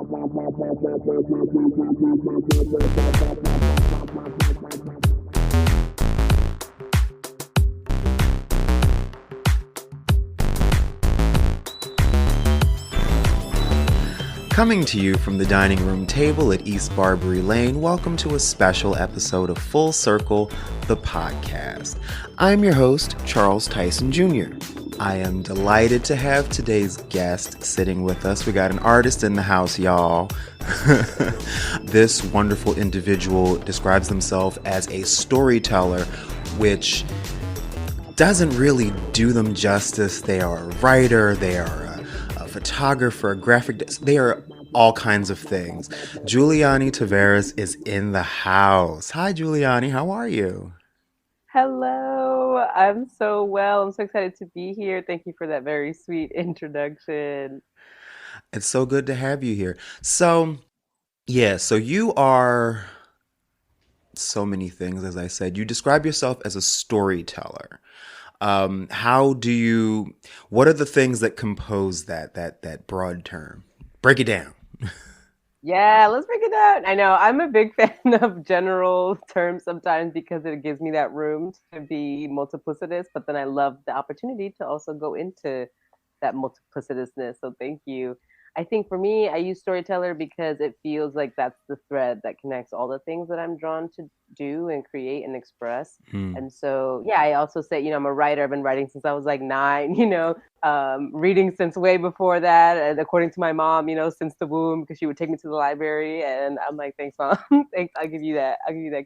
Coming to you from the dining room table at East Barbary Lane, welcome to a special episode of Full Circle, the podcast. I'm your host, Charles Tyson Jr. I am delighted to have today's guest sitting with us. We got an artist in the house, y'all. This wonderful individual describes themselves as a storyteller, which doesn't really do them justice. They are a writer, they are a photographer, a graphic, they are all kinds of things. Juliany Taveras is in the house. Hi, Juliany. How are you? Hello. I'm so well. I'm so excited to be here. Thank you for that very sweet introduction. It's so good to have you here. So you are so many things, as I said. You describe yourself as a storyteller. What are the things that compose that broad term? Break it down. Yeah, let's break it down. I know I'm a big fan of general terms sometimes because it gives me that room to be multiplicitous, but then I love the opportunity to also go into that multiplicitousness. So thank you. I think for me, I use storyteller because it feels like that's the thread that connects all the things that I'm drawn to do and create and express. And so, yeah, I also say, I'm a writer. I've been writing since I was like 9, reading since way before that. And according to my mom, since the womb, because she would take me to the library. And I'm like, thanks, mom. Thanks. I'll give you that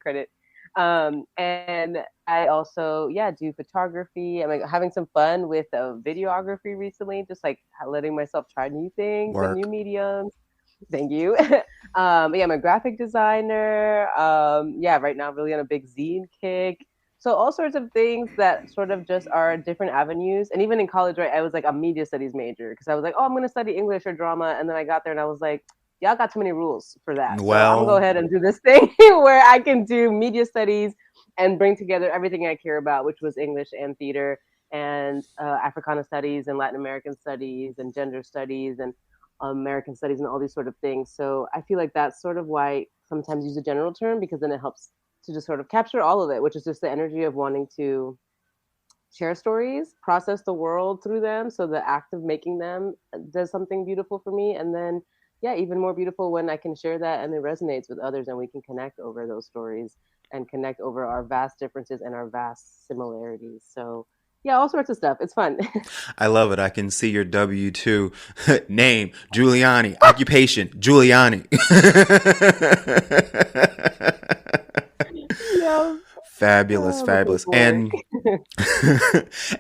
credit. And I also, do photography. I'm like having some fun with videography recently, just like letting myself try new things and new mediums. Thank you. I'm a graphic designer. Right now really on a big zine kick. So all sorts of things that sort of just are different avenues. And even in college, right, I was like a media studies major because I was like, oh, I'm going to study English or drama. And then I got there and I was like, y'all got too many rules for that. So I'm gonna go ahead and do this thing where I can do media studies and bring together everything I care about, which was English and theater and Africana studies and Latin American studies and gender studies and American studies and all these sort of things. So I feel like that's sort of why I sometimes use a general term, because then it helps to just sort of capture all of it, which is just the energy of wanting to share stories, process the world through them. So the act of making them does something beautiful for me. And then even more beautiful when I can share that and it resonates with others and we can connect over those stories and connect over our vast differences and our vast similarities. So all sorts of stuff. It's fun. I love it. I can see your W-2 name, Juliany, occupation, Juliany. Fabulous. And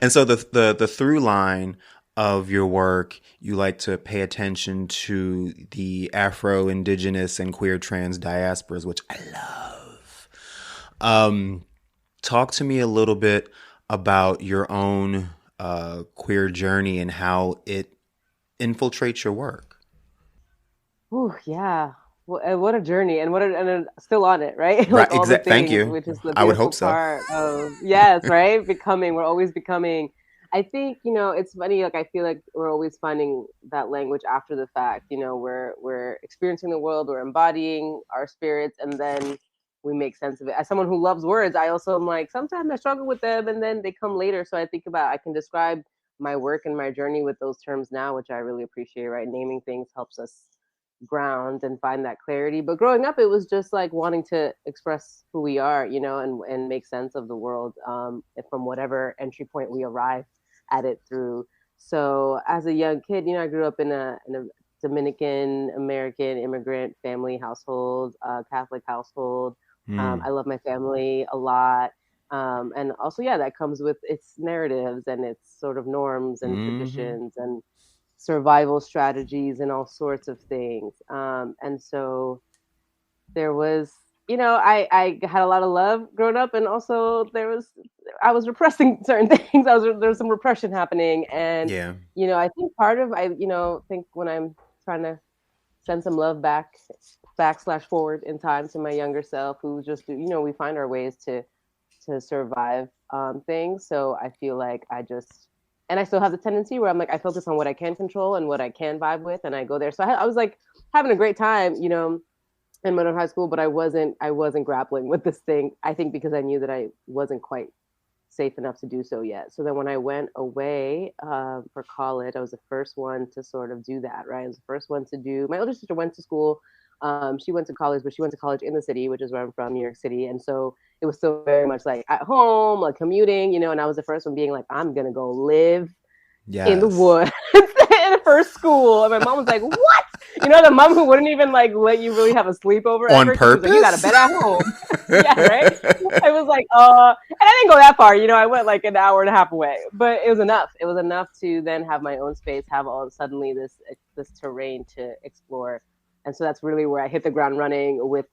so the through line of your work, you like to pay attention to the Afro, Indigenous, and queer trans diasporas, which I love. Talk to me a little bit about your own queer journey and how it infiltrates your work. Oh, yeah. What a journey, and and still on it, right? Right. Exactly. Thank you. Which is the I would hope part of, yes, right? We're always becoming. I think, it's funny, like I feel like we're always finding that language after the fact, we're experiencing the world, we're embodying our spirits, and then we make sense of it. As someone who loves words, I also am like, sometimes I struggle with them and then they come later. So I think I can describe my work and my journey with those terms now, which I really appreciate, right? Naming things helps us ground and find that clarity. But growing up, it was just like wanting to express who we are, and make sense of the world from whatever entry point we arrive at it through. So as a young kid, I grew up in a Dominican American immigrant family household, Catholic household. I love my family a lot. And also, that comes with its narratives and its sort of norms and traditions and survival strategies and all sorts of things. And so there was, I had a lot of love growing up, and also I was repressing certain things. There was some repression happening, and I think part of think when I'm trying to send some love back/forward in time to my younger self, who just we find our ways to survive things. So I feel like and I still have the tendency where I'm like, I focus on what I can control and what I can vibe with, and I go there. So I was like having a great time, in middle high school, but I wasn't grappling with this thing. I think because I knew that I wasn't quite safe enough to do so yet. So then when I went away for college, I was the first one to sort of do that, right? I was the first one to do. My older sister went to school. She went to college, but she went to college in the city, which is where I'm from, New York City. And so it was still very much like at home, like commuting, and I was the first one being like, I'm gonna go live in the Yes. woods in the first school. And my mom was like, what? The mom who wouldn't even like let you really have a sleepover On ever. She was like, you got a purpose? bed at home. Yeah, right. I was like, and I didn't go that far. I went like an hour and a half away, but it was enough. It was enough to then have my own space, have all suddenly this terrain to explore. And so that's really where I hit the ground running with,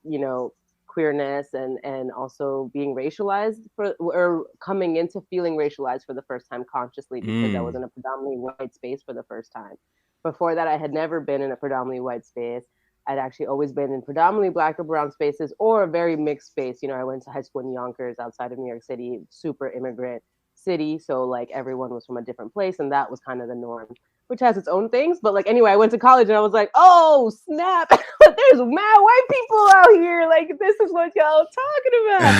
queerness and also being racialized or coming into feeling racialized for the first time consciously, because I was Mm. in a predominantly white space for the first time. Before that, I had never been in a predominantly white space. I'd actually always been in predominantly black or brown spaces or a very mixed space. I went to high school in Yonkers outside of New York City, super immigrant city. So like everyone was from a different place, and that was kind of the norm, which has its own things. But like anyway, I went to college and I was like, oh snap, there's mad white people out here. Like this is what y'all talking about.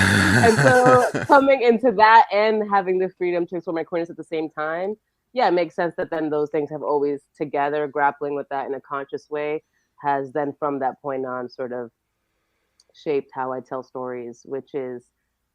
And so coming into that and having the freedom to explore my queerness at the same time, yeah, it makes sense that then those things have always together, grappling with that in a conscious way has then from that point on sort of shaped how I tell stories, which is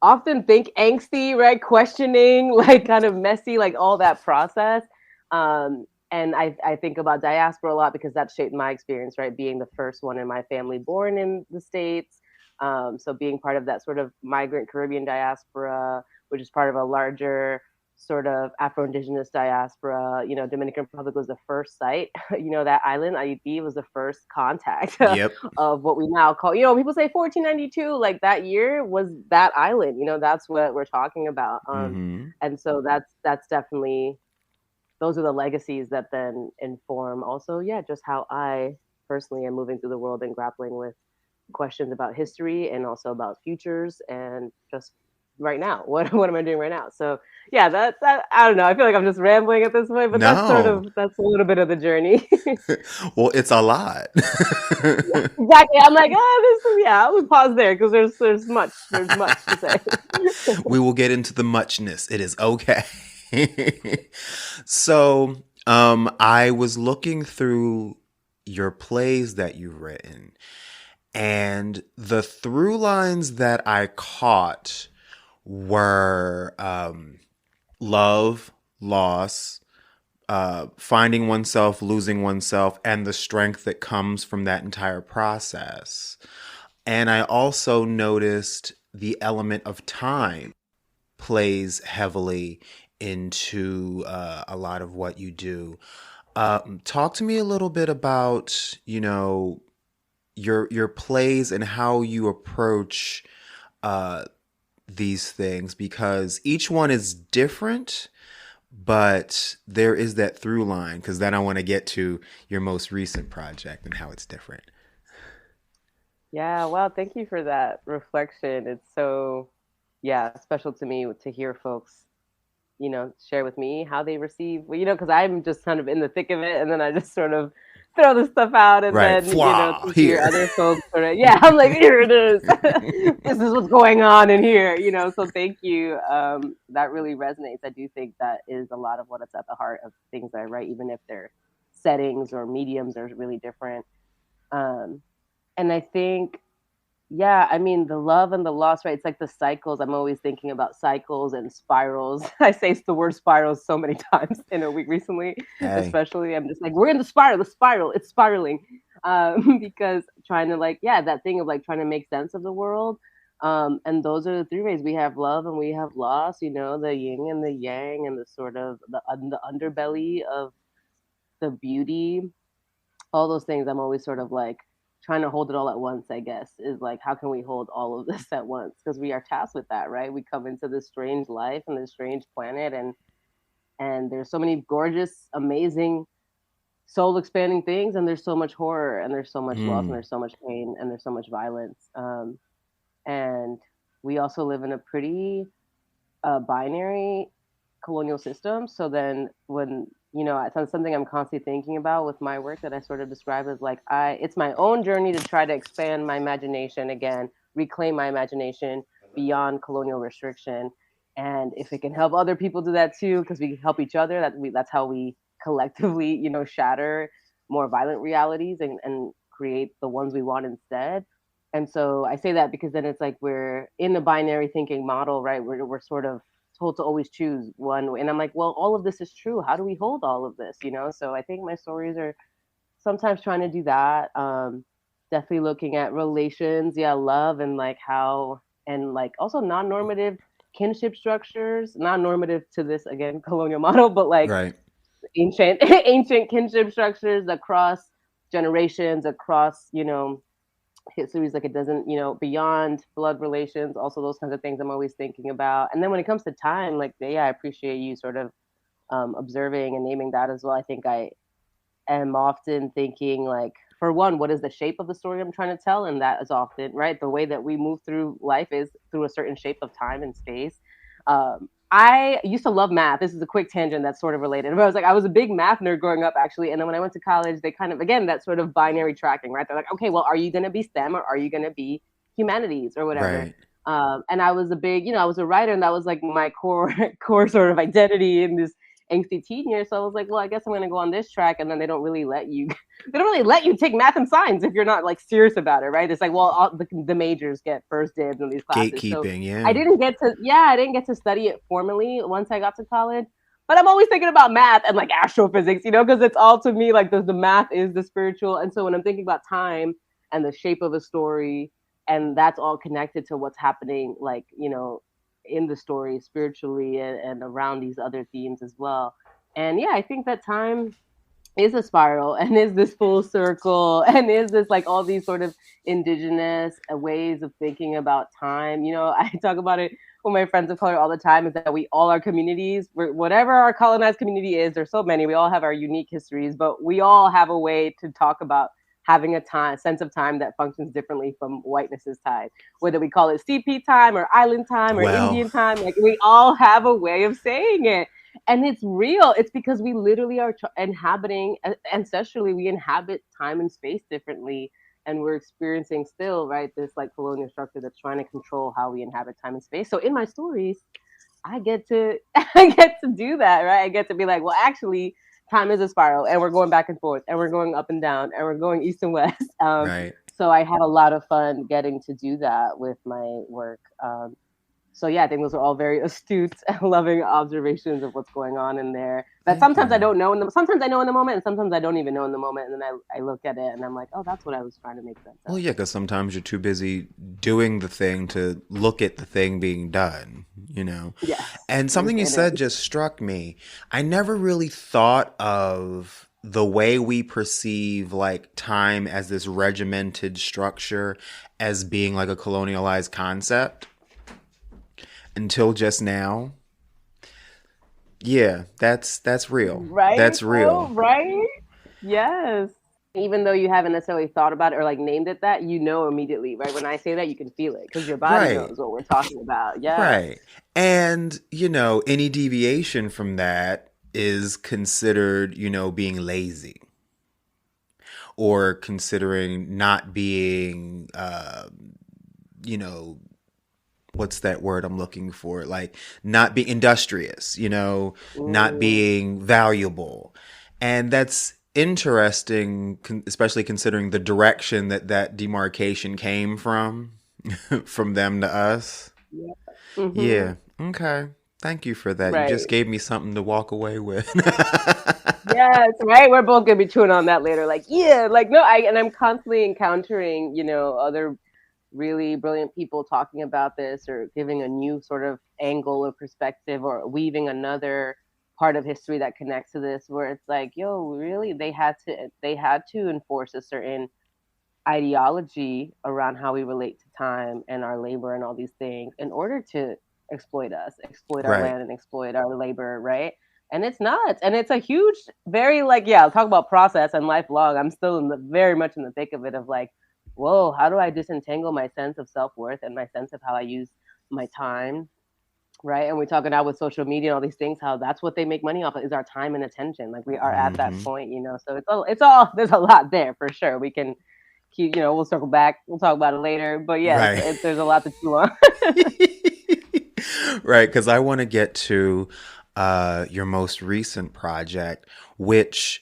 often think angsty, right? Questioning, like kind of messy, like all that process. And I think about diaspora a lot because that shaped my experience, right? Being the first one in my family born in the States. So being part of that sort of migrant Caribbean diaspora, which is part of a larger sort of Afro-Indigenous diaspora. Dominican Republic was the first site. That island, Haiti, was the first contact Yep. of what we now call, people say 1492, like that year was that island. That's what we're talking about. Mm-hmm. And so that's definitely, those are the legacies that then inform also, yeah, just how I personally am moving through the world and grappling with questions about history and also about futures and just right now. What am I doing right now? So yeah, that I don't know. I feel like I'm just rambling at this point, but No. that's a little bit of the journey. Well, it's a lot. Yeah, exactly. I'm like, I would pause there because there's much to say. We will get into the muchness. It is okay. So, I was looking through your plays that you've written, and the through lines that I caught were love, loss, finding oneself, losing oneself, and the strength that comes from that entire process. And I also noticed the element of time plays heavily into a lot of what you do. Talk to me a little bit about, your plays and how you approach uh, these things, because each one is different, but there is that through line. Because then I want to get to your most recent project and how it's different. Yeah, wow, thank you for that reflection. It's so, yeah, special to me to hear folks, share with me how they receive, because I'm just kind of in the thick of it, and then I just sort of throw the stuff out, and Right, then, fwa to hear here. other folks sort of, yeah, I'm like, here it is. This is what's going on in here. So thank you. That really resonates. I do think that is a lot of what is at the heart of things I write, even if their settings or mediums are really different. Um, and I think, yeah, I mean, the love and the loss, right? It's like the cycles. I'm always thinking about cycles and spirals. I say the word spirals so many times in a week recently, Hey. especially. I'm just like, we're in the spiral, it's spiraling. Because trying to, like, yeah, that thing of like trying to make sense of the world. And those are the three ways: we have love and we have loss, the yin and the yang, and the sort of the underbelly of the beauty, all those things. I'm always sort of like trying to hold it all at once, I guess, is like, how can we hold all of this at once? Because we are tasked with that, right? We come into this strange life and this strange planet, and there's so many gorgeous, amazing, soul expanding things, and there's so much horror, and there's so much loss, and Mm. there's so much pain, and there's so much violence. And we also live in a pretty binary colonial system. So then when it's something I'm constantly thinking about with my work that I sort of describe as like it's my own journey to try to expand my imagination again, reclaim my imagination beyond colonial restriction. And if it can help other people do that too, because we help each other, that's how we collectively, shatter more violent realities and create the ones we want instead. And so I say that because then it's like we're in the binary thinking model, right? We're sort of told to always choose one way. And I'm like, well, all of this is true. How do we hold all of this? So I think my stories are sometimes trying to do that. Definitely looking at relations, yeah, love and like how, and like also non-normative kinship structures, non-normative to this again colonial model, but like Right. ancient ancient kinship structures across generations, across histories, like it doesn't, beyond blood relations, also those kinds of things I'm always thinking about. And then when it comes to time, like, yeah, I appreciate you sort of observing and naming that as well. I think I am often thinking, like, for one, what is the shape of the story I'm trying to tell? And that is often, right, the way that we move through life is through a certain shape of time and space. I used to love math. This is a quick tangent that's sort of related. But I was a big math nerd growing up, actually. And then when I went to college, they kind of, again, that sort of binary tracking, right? They're like, okay, well, are you going to be STEM or are you going to be humanities or whatever? Right. And I was a big, I was a writer, and that was like my core core sort of identity in this angsty teen year. So I was like, well, I guess I'm going to go on this track. And then they don't really let you, they don't really let you take math and science if you're not like serious about it, right? It's like, well, all the majors get first dibs in these classes. So Gatekeeping, yeah. I didn't get to study it formally once I got to college. But I'm always thinking about math and like astrophysics, because it's all to me like the math is the spiritual. And so when I'm thinking about time and the shape of a story, and that's all connected to what's happening, like, in the story spiritually and around these other themes as well. And yeah, I think that time is a spiral and is this full circle and is this like all these sort of indigenous ways of thinking about time. I talk about it with my friends of color all the time, is that we all are communities. Whatever our colonized community is, there's so many, we all have our unique histories, but we all have a way to talk about having a sense of time that functions differently from whiteness's time, whether we call it CP time or island time or Well, Indian time. Like, we all have a way of saying it. And it's real. It's because we literally are inhabiting, ancestrally, we inhabit time and space differently. And we're experiencing still, right, this like colonial structure that's trying to control how we inhabit time and space. So in my stories, I get to I get to do that, right? I get to be like, well, actually, time is a spiral, and we're going back and forth, and we're going up and down, and we're going east and west. right. So I had a lot of fun getting to do that with my work. So yeah, I think those are all very astute and loving observations of what's going on in there. That Thank sometimes I you. don't know in the sometimes I know in the moment, and sometimes I don't even know in the moment. And then I look at it and I'm like, oh, that's what I was trying to make sense Well, of. yeah, because sometimes you're too busy doing the thing to look at the thing being done, Yes, And something you it said is. just struck me. I never really thought of the way we perceive like time as this regimented structure as being like a colonialized concept until just now. Yeah, that's real. Right? That's Oh, real. right? Yes. Even though you haven't necessarily thought about it or like named it that, immediately, right? When I say that, you can feel it because your body Right. knows what we're talking about. Yes. Right. And, any deviation from that is considered, being lazy or considering not being, you know, what's that word I'm looking for? Like not being industrious, not Mm, being valuable. And that's interesting, especially considering the direction that demarcation came from, from them to us. yeah. Mm-hmm. Yeah. Okay. Thank you for that. You just Right. gave me something to walk away with. Yes, right. We're both gonna be chewing on that later. Like, yeah, like no, I'm constantly encountering, other really brilliant people talking about this or giving a new sort of angle or perspective or weaving another part of history that connects to this, where it's like, yo, really, they had to enforce a certain ideology around how we relate to time and our labor and all these things in order to exploit us, exploit our Right. land and exploit our labor, right? And it's nuts. And it's a huge, very like, yeah, I'll talk about process and lifelong. I'm still very much in the thick of it of like, whoa, how do I disentangle my sense of self worth and my sense of how I use my time right? And we're talking now with social media and all these things, how that's what they make money off of is our time and attention. Like we are at that Hmm. point, so it's all there's a lot there for sure. We can keep, we'll circle back, we'll talk about it later. But yes, Right. there's a lot to chew on. Right, because I want to get to your most recent project, which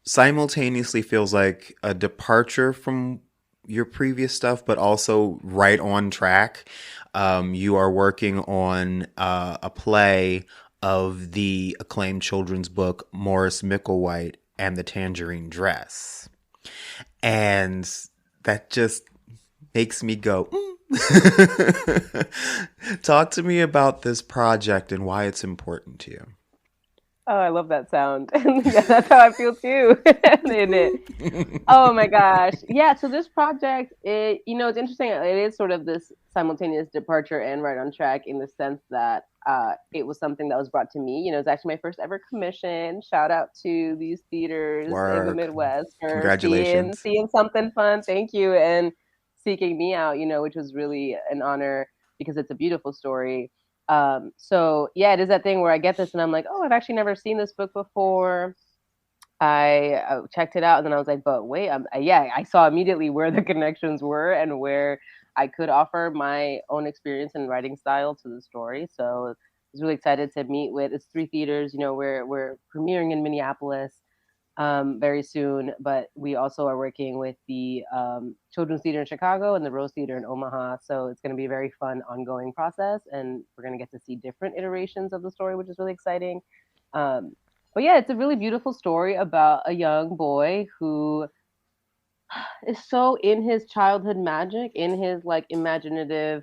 simultaneously feels like a departure from your previous stuff, but also right on track. You are working on a play of the acclaimed children's book Morris Micklewhite and the Tangerine Dress. And that just makes me go, Talk to me about this project and why it's important to you. Oh, I love that sound. Yeah, that's how I feel too. In it. Oh my gosh. Yeah, so this project, it's interesting. It is sort of this simultaneous departure and right on track in the sense that it was something that was brought to me. It's actually my first ever commission. Shout out to these theaters in the Work. Midwest for seeing Congratulations. seeing something fun. Thank you. And seeking me out, which was really an honor because it's a beautiful story. So yeah, it is that thing where I get this and I'm like, oh, I've actually never seen this book before. I checked it out and then I was like, but wait, yeah, I saw immediately where the connections were and where I could offer my own experience and writing style to the story. So I was really excited to meet with it's three theaters. We're premiering in Minneapolis very soon, but we also are working with the Children's Theater in Chicago and the Rose Theater in Omaha. So it's going to be a very fun, ongoing process, and we're going to get to see different iterations of the story, which is really exciting. Um, but yeah, it's a really beautiful story about a young boy who is so in his childhood magic, in his like imaginative,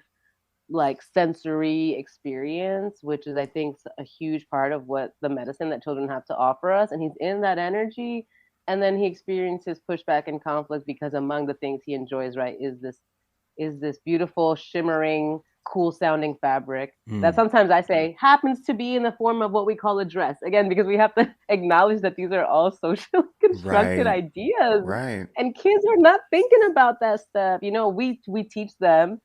like sensory experience, which is I think a huge part of what the medicine that children have to offer us. And he's in that energy, and then he experiences pushback and conflict because among the things he enjoys, right, is this beautiful, shimmering, cool sounding fabric that Mm. sometimes I say happens to be in the form of what we call a dress. Again, because we have to acknowledge that these are all socially constructed Right. ideas. Right. And kids are not thinking about that stuff. We teach them,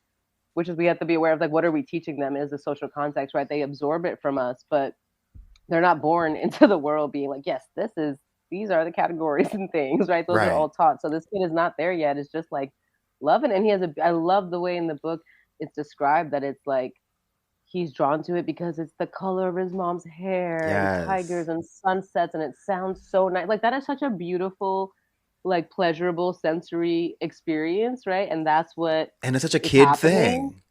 which is we have to be aware of like what are we teaching them is the social context, right? They absorb it from us, but they're not born into the world being like, yes, these are the categories and things, right? Those are Right. all taught. So this kid is not there yet. It's just like loving it. And I love the way in the book it's described that it's like he's drawn to it because it's the color of his mom's hair and tigers Yes. and sunsets and it sounds so nice. Like that is such a beautiful, like pleasurable sensory experience, right? And that's what And it's such a is kid happening. thing.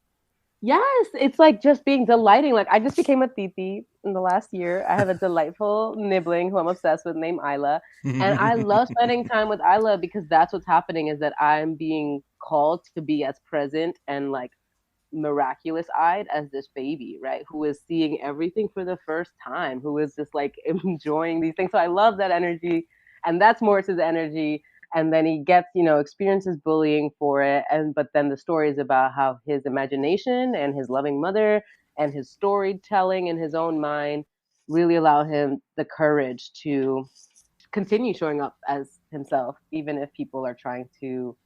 Yes, it's like just being delighting. Like I just became a titi in the last year. I have a delightful nibbling who I'm obsessed with named Isla. And I love spending time with Isla because that's what's happening is that I'm being called to be as present and like miraculous eyed as this baby, right? Who is seeing everything for the first time, who is just like enjoying these things. So I love that energy. And that's Morris's energy. And then he gets, experiences bullying for it. But then the story is about how his imagination and his loving mother and his storytelling in his own mind really allow him the courage to continue showing up as himself, even if people are trying to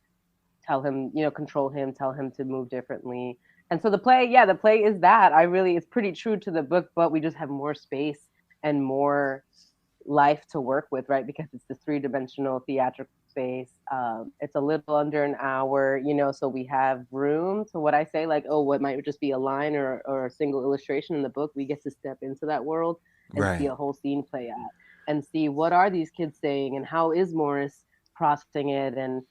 tell him, control him, tell him to move differently. And so the play, yeah, the play is that. It's pretty true to the book, but we just have more space and more life to work with, right? Because it's this three-dimensional theatrical space. It's a little under an hour, so we have room to what I say, like, oh, what might just be a line or a single illustration in the book. We get to step into that world and see Right. a whole scene play out and see what are these kids saying and how is Morris processing it. And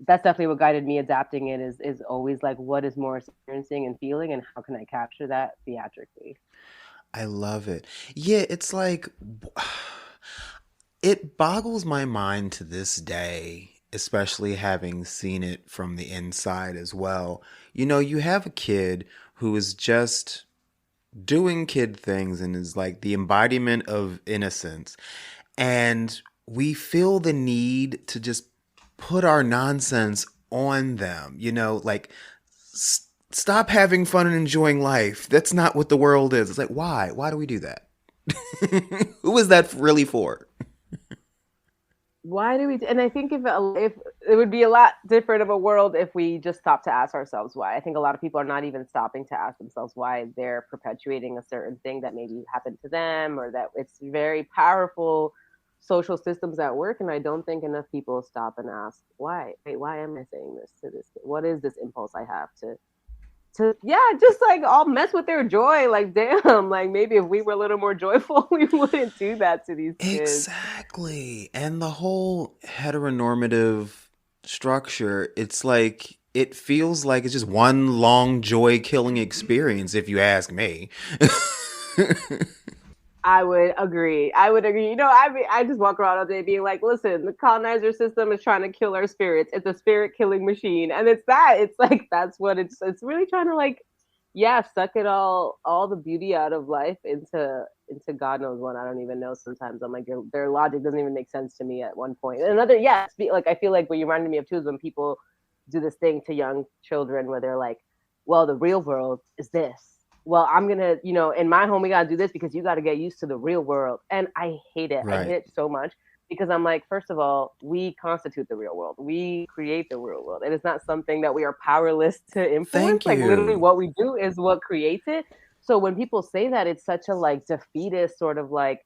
that's definitely what guided me adapting it is always like what is Morris experiencing and feeling and how can I capture that theatrically. I love it. Yeah, it's like it boggles my mind to this day, especially having seen it from the inside as well. You have a kid who is just doing kid things and is like the embodiment of innocence. And we feel the need to just put our nonsense on them, like stop having fun and enjoying life. That's not what the world is. It's like, why? Why do we do that? Who is that really for? Why do we? And I think if it would be a lot different of a world if we just stopped to ask ourselves why. I think a lot of people are not even stopping to ask themselves why they're perpetuating a certain thing that maybe happened to them, or that it's very powerful social systems at work. And I don't think enough people stop and ask why. Wait, why am I saying this to this kid? What is this impulse I have to yeah, just like all mess with their joy? Like, damn, like maybe if we were a little more joyful, we wouldn't do that to these kids. Exactly. And the whole heteronormative structure, it's like it feels like it's just one long joy killing experience if you ask me. I would agree. I would agree. I just walk around all day being like, listen, the colonizer system is trying to kill our spirits. It's a spirit killing machine. And it's that. It's like that's what it's really trying to like, yeah, suck it all the beauty out of life into God knows what. I don't even know sometimes. I'm like their logic doesn't even make sense to me at one point. And another, yeah, like I feel like what you reminded me of too is when people do this thing to young children where they're like, well, the real world is this. Well, I'm gonna, in my home we gotta do this because you gotta get used to the real world. And I hate it. I hate Right. it so much because I'm like, first of all, we constitute the real world. We create the real world. It is not something that we are powerless to influence. Thank Like literally you. what we do is what creates it. So when people say that, it's such a like defeatist sort of like,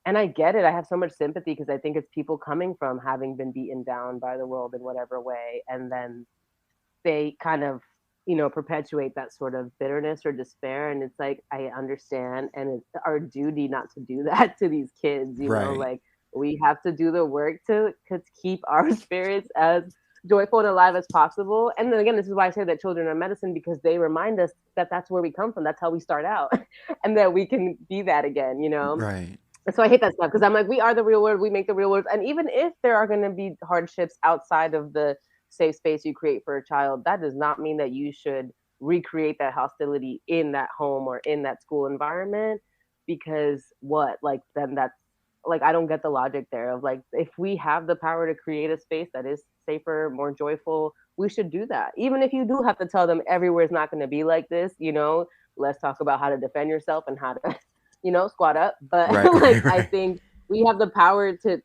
and I get it. I have so much sympathy because I think it's people coming from having been beaten down by the world in whatever way. And then they kind of perpetuate that sort of bitterness or despair, and it's like I understand, and it's our duty not to do that to these kids, Right. like we have to do the work to keep our spirits as joyful and alive as possible. And then again, this is why I say that children are medicine, because they remind us that that's where we come from, that's how we start out, and that we can be that again. Right. And so I hate that stuff because I'm like, we are the real world. We make the real world. And even if there are going to be hardships outside of the safe space you create for a child, that does not mean that you should recreate that hostility in that home or in that school environment. Because what? Like, then that's like, I don't get the logic there of like, if we have the power to create a space that is safer, more joyful, we should do that. Even if you do have to tell them everywhere is not going to be like this. Let's talk about how to defend yourself and how to squat up. But Right. like Right. I Right. think we have the power to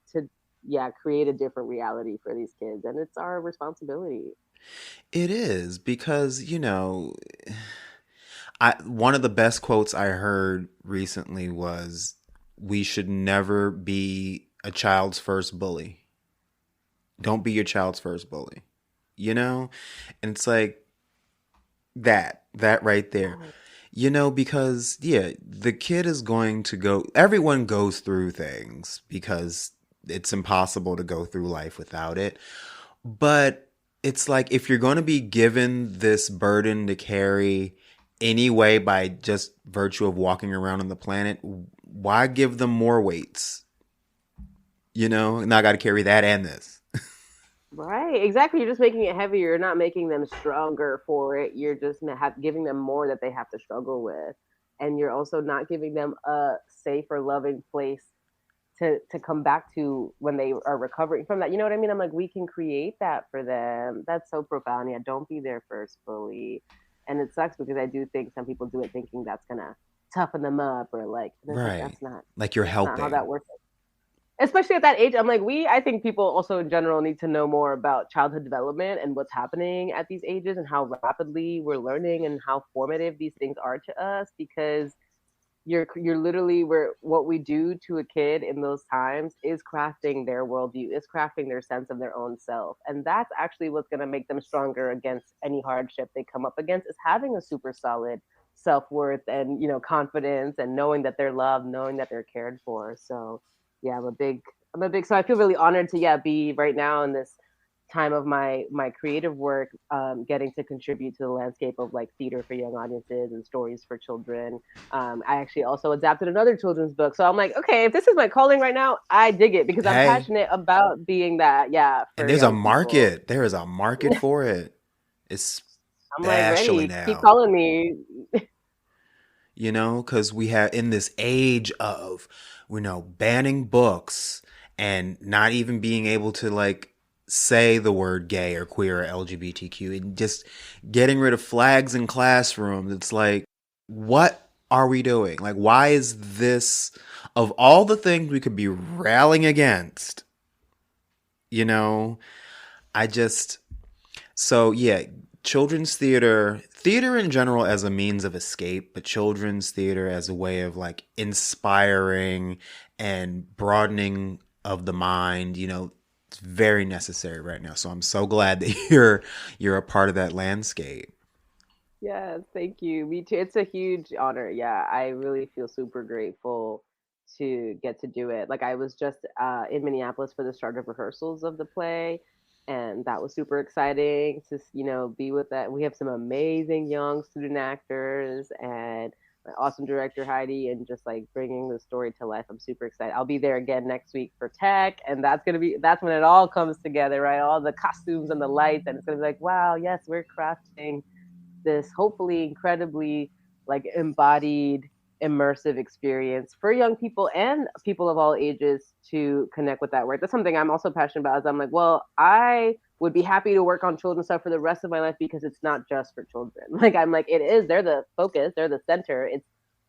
yeah, create a different reality for these kids, and it's our responsibility. It is because, I one of the best quotes I heard recently was we should never be a child's first bully. Don't be your child's first bully. You know? And it's like that right there. Right. Because yeah, the kid is going to go everyone goes through things because it's impossible to go through life without it. But it's like if you're going to be given this burden to carry anyway by just virtue of walking around on the planet, why give them more weights? Now I got to carry that and this. Right, exactly. You're just making it heavier. You're not making them stronger for it. You're just giving them more that they have to struggle with, and you're also not giving them a safe or loving place to come back to when they are recovering from that. You know what I mean? I'm like, we can create that for them. That's so profound. Yeah, don't be their first bully. And it sucks because I do think some people do it thinking that's gonna toughen them up, or like, and it's like Right. that's not Like you're that's not how that helping. works. Especially at that age, I'm like, I think people also in general need to know more about childhood development and what's happening at these ages and how rapidly we're learning and how formative these things are to us, because you're literally where what we do to a kid in those times is crafting their worldview, is crafting their sense of their own self, and that's actually what's going to make them stronger against any hardship they come up against, is having a super solid self-worth and confidence, and knowing that they're loved, knowing that they're cared for. So yeah, I'm a big so I feel really honored to be right now in this time of my creative work, getting to contribute to the landscape of like theater for young audiences and stories for children. I actually also adapted another children's book. So I'm like, okay, if this is my calling right now, I dig it because I'm Hey, passionate about being that, yeah, and for there's a young people. market. There is a market for it, I'm like, especially ready. Keep now. calling me. Because we have in this age of, banning books and not even being able to like say the word gay or queer or LGBTQ and just getting rid of flags in classrooms. It's like, what are we doing? Like, why is this, of all the things we could be rallying against, You know, I just, so yeah, children's theater in general as a means of escape, but children's theater as a way of like inspiring and broadening of the mind, it's very necessary right now. So I'm so glad that you're a part of that landscape. Yes, thank you. Me too. It's a huge honor. Yeah, I really feel super grateful to get to do it. Like I was just in Minneapolis for the start of rehearsals of the play, and that was super exciting to be with that. We have some amazing young student actors and my awesome director Heidi, and just like bringing the story to life. I'm super excited. I'll be there again next week for tech, and that's when it all comes together, right? All the costumes and the lights, and it's gonna be like, wow, yes, we're crafting this hopefully incredibly like embodied immersive experience for young people and people of all ages to connect with that work. That's something I'm also passionate about. Is I'm like, well, I would be happy to work on children's stuff for the rest of my life because it's not just for children. Like I'm like, it is, they're the focus, they're the center,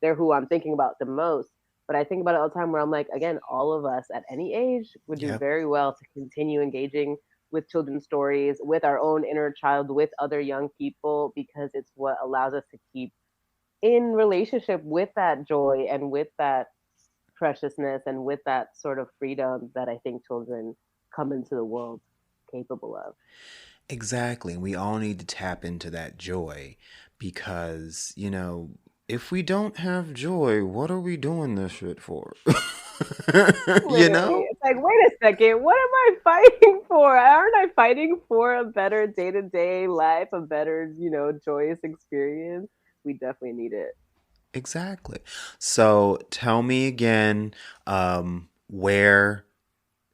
they're who I'm thinking about the most. But I think about it all the time where I'm like, again, all of us at any age would do Yep. very well to continue engaging with children's stories, with our own inner child, with other young people, because it's what allows us to keep in relationship with that joy and with that preciousness and with that sort of freedom that I think children come into the world capable of. Exactly. We all need to tap into that joy because, if we don't have joy, what are we doing this shit for? you Literally. know? It's like, wait a second, what am I fighting for? Aren't I fighting for a better day to day life, a better, joyous experience? We definitely need it. Exactly. So tell me again, where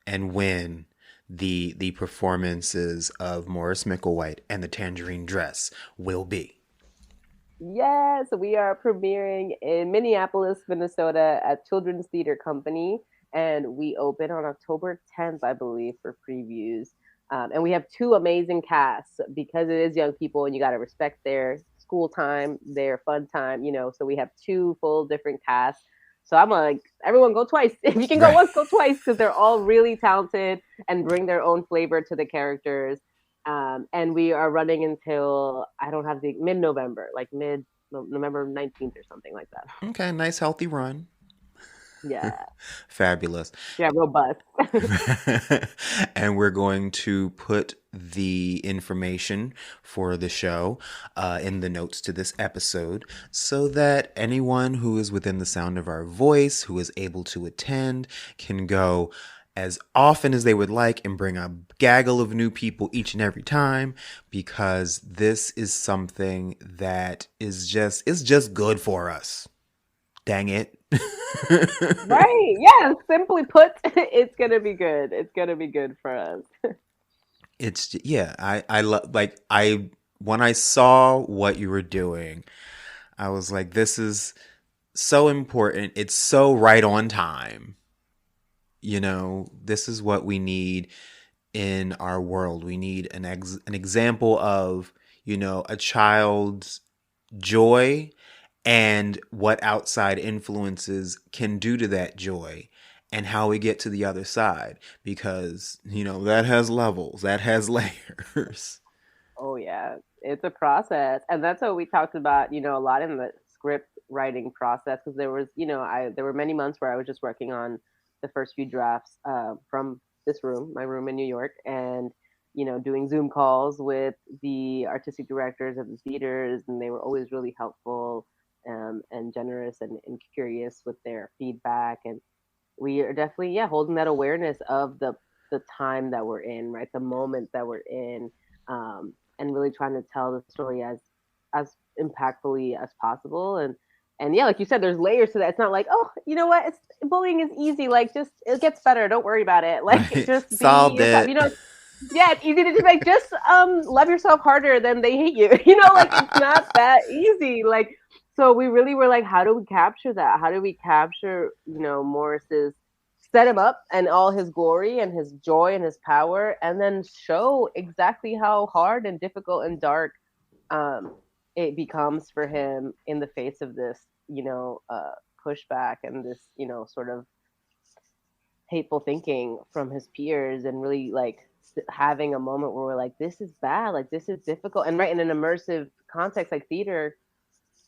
and when the performances of Morris Micklewhite and the Tangerine Dress will be. Yes, we are premiering in Minneapolis, Minnesota at Children's Theater Company, and we open on October 10th, I believe, for previews. And we have two amazing casts because it is young people, and you got to respect their school time, their fun time, So we have two full different casts. So I'm like, everyone go twice. If you can go Right. once, go twice because they're all really talented and bring their own flavor to the characters. And we are running until I don't have the mid-November, like mid November 19th or something like that. Okay, nice healthy run. Yeah, Fabulous. yeah, robust. And we're going to put the information for the show in the notes to this episode so that anyone who is within the sound of our voice, who is able to attend, can go as often as they would like and bring a gaggle of new people each and every time, because this is something that is just good for us. Dang it. Right? Yeah. Simply put, it's gonna be good. It's gonna be good for us. It's yeah, I love, like, I when I saw what you were doing, I was like, this is so important. It's so right on time. This is what we need in our world. We need an example of, a child's joy and what outside influences can do to that joy and how we get to the other side, because that has levels, that has layers. Oh yeah, it's a process, and that's what we talked about, a lot in the script writing process. Because there were many months where I was just working on the first few drafts from this room, my room in New York, and doing Zoom calls with the artistic directors of the theaters, and they were always really helpful and generous and curious with their feedback. And we are definitely, yeah, holding that awareness of the time that we're in, right, the moment that we're in, and really trying to tell the story as impactfully as possible. And yeah, like you said, there's layers to that. It's not like, oh, you know what, it's bullying is easy, like just it gets better, don't worry about it, like Right. just be Solved yourself, it. yeah, it's easy to just like just love yourself harder than they hate you. Like it's not that easy. Like so we really were like, how do we capture that? How do we capture, Morris's set him up and all his glory and his joy and his power, and then show exactly how hard and difficult and dark um it becomes for him in the face of this, pushback and this, sort of hateful thinking from his peers, and really like having a moment where we're like, this is bad, like this is difficult, and right in an immersive context like theater,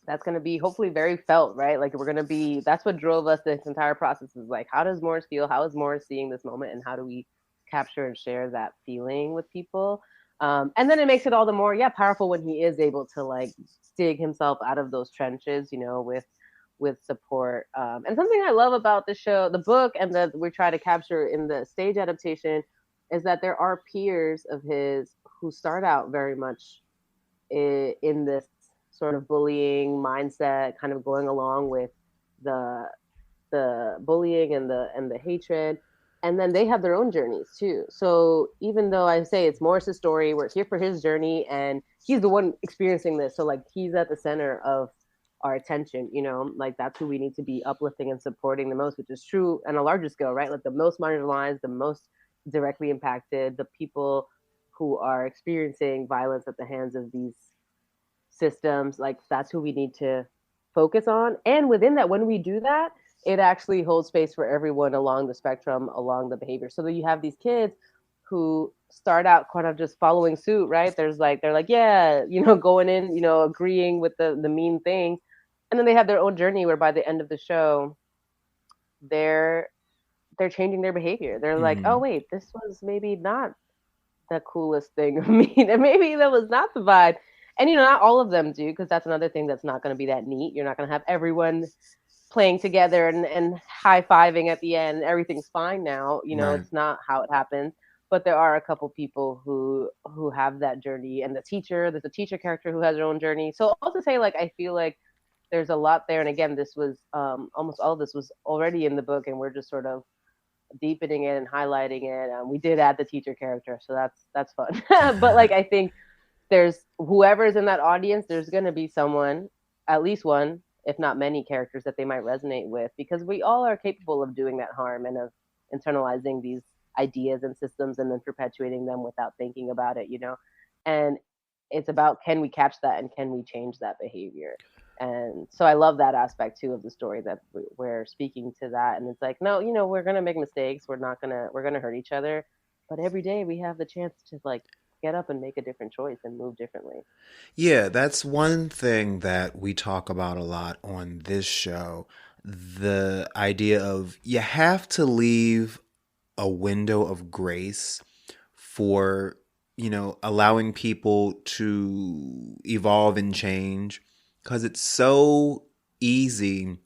that's going to be hopefully very felt, right? Like we're going to be, that's what drove us this entire process, is like, how does Morris feel, how is Morris seeing this moment, and how do we capture and share that feeling with people. And then it makes it all the more, yeah, powerful when he is able to like dig himself out of those trenches, you know, with support. And something I love about the show, the book, and that we try to capture in the stage adaptation, is that there are peers of his who start out very much in this sort of bullying mindset, kind of going along with the bullying and the hatred, and then they have their own journeys too. So even though I say it's Morris's story, we're here for his journey, and he's the one experiencing this, so like he's at the center of our attention, you know, like that's who we need to be uplifting and supporting the most, which is true on a larger scale, right? Like the most marginalized, the most directly impacted, the people who are experiencing violence at the hands of these systems, like that's who we need to focus on. And within that, when we do that, it actually holds space for everyone along the spectrum, along the behavior. So that you have these kids who start out kind of just following suit, right? There's like, they're like, yeah, you know, going in, you know, agreeing with the mean thing. And then they have their own journey where by the end of the show, they're changing their behavior. They're like, oh Mm-hmm. wait, this was maybe not the coolest thing of me. And maybe that was not the vibe. And you know, not all of them do, because that's another thing that's not going to be that neat. You're not going to have everyone playing together and high-fiving at the end. Everything's fine now. You know, Right. it's not how it happens. But there are a couple people who have that journey, and there's a teacher character who has their own journey. So I'll also say, like, I feel like there's a lot there. And again, this was almost all of this was already in the book, and we're just sort of deepening it and highlighting it. We did add the teacher character, so that's fun. But like, I think there's whoever's in that audience, there's going to be someone, at least one, if not many characters that they might resonate with, because we all are capable of doing that harm and of internalizing these ideas and systems and then perpetuating them without thinking about it, you know. And it's about, can we catch that and can we change that behavior? And so I love that aspect too of the story, that we're speaking to that. And it's like, no, you know, we're gonna make mistakes, we're gonna hurt each other, but every day we have the chance to like get up and make a different choice and move differently. Yeah, that's one thing that we talk about a lot on this show. The idea of you have to leave a window of grace for, you know, allowing people to evolve and change, because it's so easy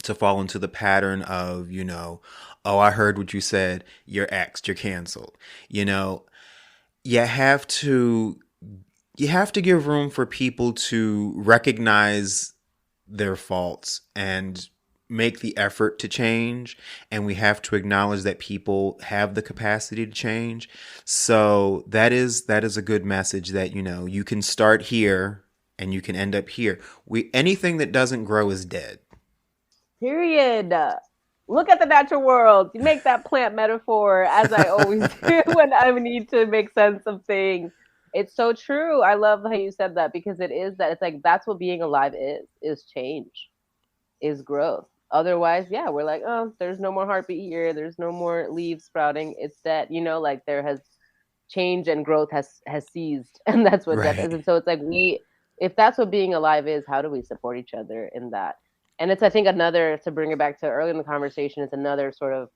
to fall into the pattern of, you know, oh, I heard what you said, you're X'd, you're canceled. You know, you have to you have to give room for people to recognize their faults and make the effort to change, and we have to acknowledge that people have the capacity to change. So that is a good message, that, you know, you can start here and you can end up here. We Anything that doesn't grow is dead. Period. Look at the natural world. You make that plant metaphor, as I always do when I need to make sense of things. It's so true. I love how you said that, because it is that. It's like that's what being alive is change, is growth. Otherwise, yeah, we're like, oh, there's no more heartbeat here. There's no more leaves sprouting. It's that, you know, like there has change and growth has ceased, and that's what death is. Right. And so it's like if that's what being alive is, how do we support each other in that? And it's, I think, another, to bring it back to early in the conversation, it's another sort of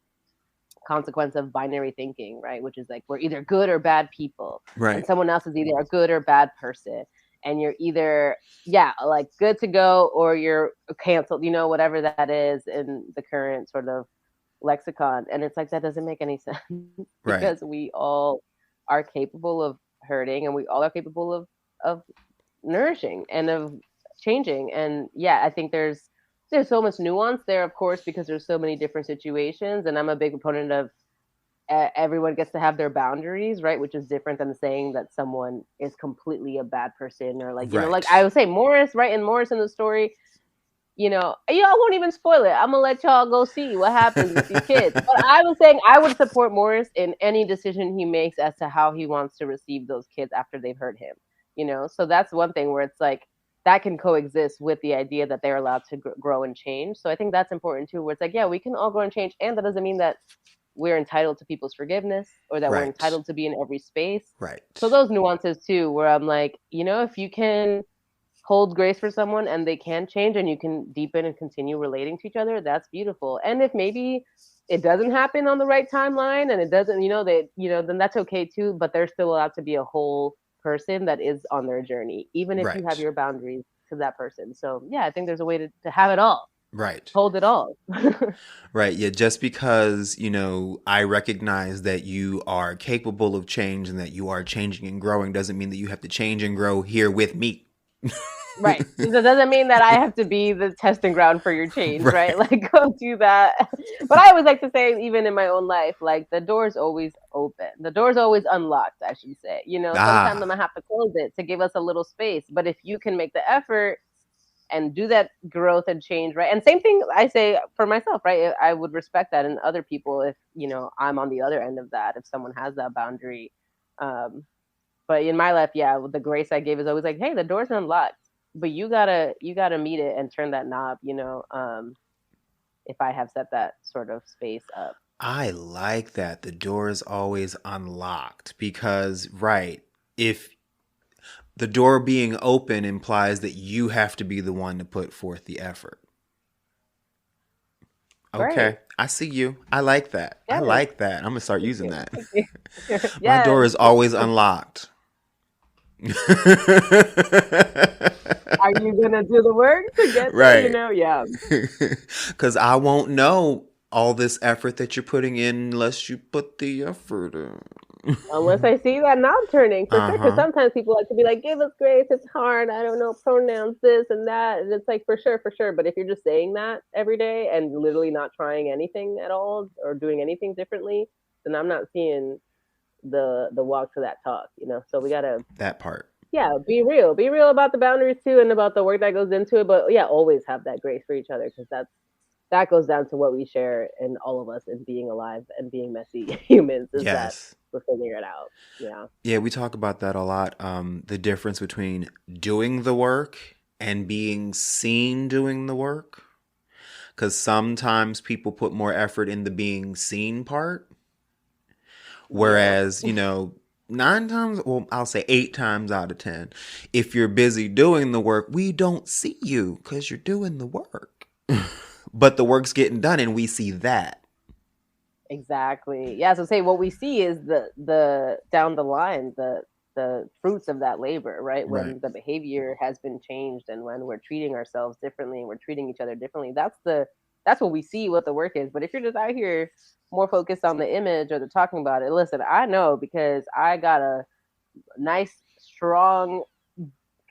consequence of binary thinking, right? Which is like we're either good or bad people, and Right. someone else is either a good or bad person, and you're either, yeah, like good to go or you're canceled, you know, whatever that is in the current sort of lexicon. And it's like that doesn't make any sense, Right. because we all are capable of hurting, and we all are capable of nourishing and of changing. And yeah, I think there's so much nuance there, of course, because there's so many different situations. And I'm a big proponent of everyone gets to have their boundaries, right? Which is different than saying that someone is completely a bad person, or like, you know, like Right. I would say Morris, right? And Morris in the story, you know, y'all won't even spoil it. I'm gonna let y'all go see what happens with these kids. But I was saying I would support Morris in any decision he makes as to how he wants to receive those kids after they've hurt him. You know, so that's one thing where it's like that can coexist with the idea that they're allowed to grow and change. So I think that's important too. Where it's like, yeah, we can all grow and change, and that doesn't mean that we're entitled to people's forgiveness or that we're Right. entitled to be in every space. So Right. those nuances too, where I'm like, if you can hold grace for someone and they can change and you can deepen and continue relating to each other, that's beautiful. And if maybe it doesn't happen on the right timeline and it doesn't, then that's okay too, but there's still allowed to be a whole person that is on their journey, even if you have Right. your boundaries to that person. So yeah, I think there's a way to have it all, Right. hold it all. Right. Yeah. Just because, I recognize that you are capable of change and that you are changing and growing doesn't mean that you have to change and grow here with me. Right. That doesn't mean that I have to be the testing ground for your change, right? Right. Like, go do that. But I always like to say, even in my own life, like, the door's always open. The door's always unlocked, I should say. Sometimes I'm Ah, going to have to close it to give us a little space. But if you can make the effort and do that growth and change, right? And same thing I say for myself, right? I would respect that in other people if, I'm on the other end of that, if someone has that boundary. Um, but in my life, yeah, the grace I give is always like, hey, the door's unlocked, but you gotta meet it and turn that knob, if I have set that sort of space up. I like that. The door is always unlocked because, right, if the door being open implies that you have to be the one to put forth the effort. Right. Okay. I see you. I like that. I Yes. like that. I'm going to start Thank using you. that. Thank you. My door Yes. is always unlocked. Are you gonna do the work to get there? Right. Yeah. Because I won't know all this effort that you're putting in unless you put the effort in. Unless I see that knob turning, for sure. Because Uh-huh. sometimes people like to be like, "Give us grace. It's hard. I don't know pronouns, this and that." And it's like, for sure, for sure. But if you're just saying that every day and literally not trying anything at all or doing anything differently, then I'm not seeing the walk to that talk. So we gotta, That part. yeah, be real about the boundaries too and about the work that goes into it. But yeah, always have that grace for each other because that goes down to what we share in all of us in being alive and being messy humans is that Yes. we're figuring it out. Yeah. Yeah, we talk about that a lot. The difference between doing the work and being seen doing the work. Because sometimes people put more effort in the being seen part. Yep. Whereas, 9 times, well, I'll say 8 times out of 10, if you're busy doing the work, we don't see you because you're doing the work. But the work's getting done and we see that. Exactly. Yeah. So say what we see is the down the line, the fruits of that labor, right? Right. When the behavior has been changed and when we're treating ourselves differently and we're treating each other differently, that's what we see what the work is. But if you're just out here more focused on the image or the talking about it, listen, I know because I got a nice, strong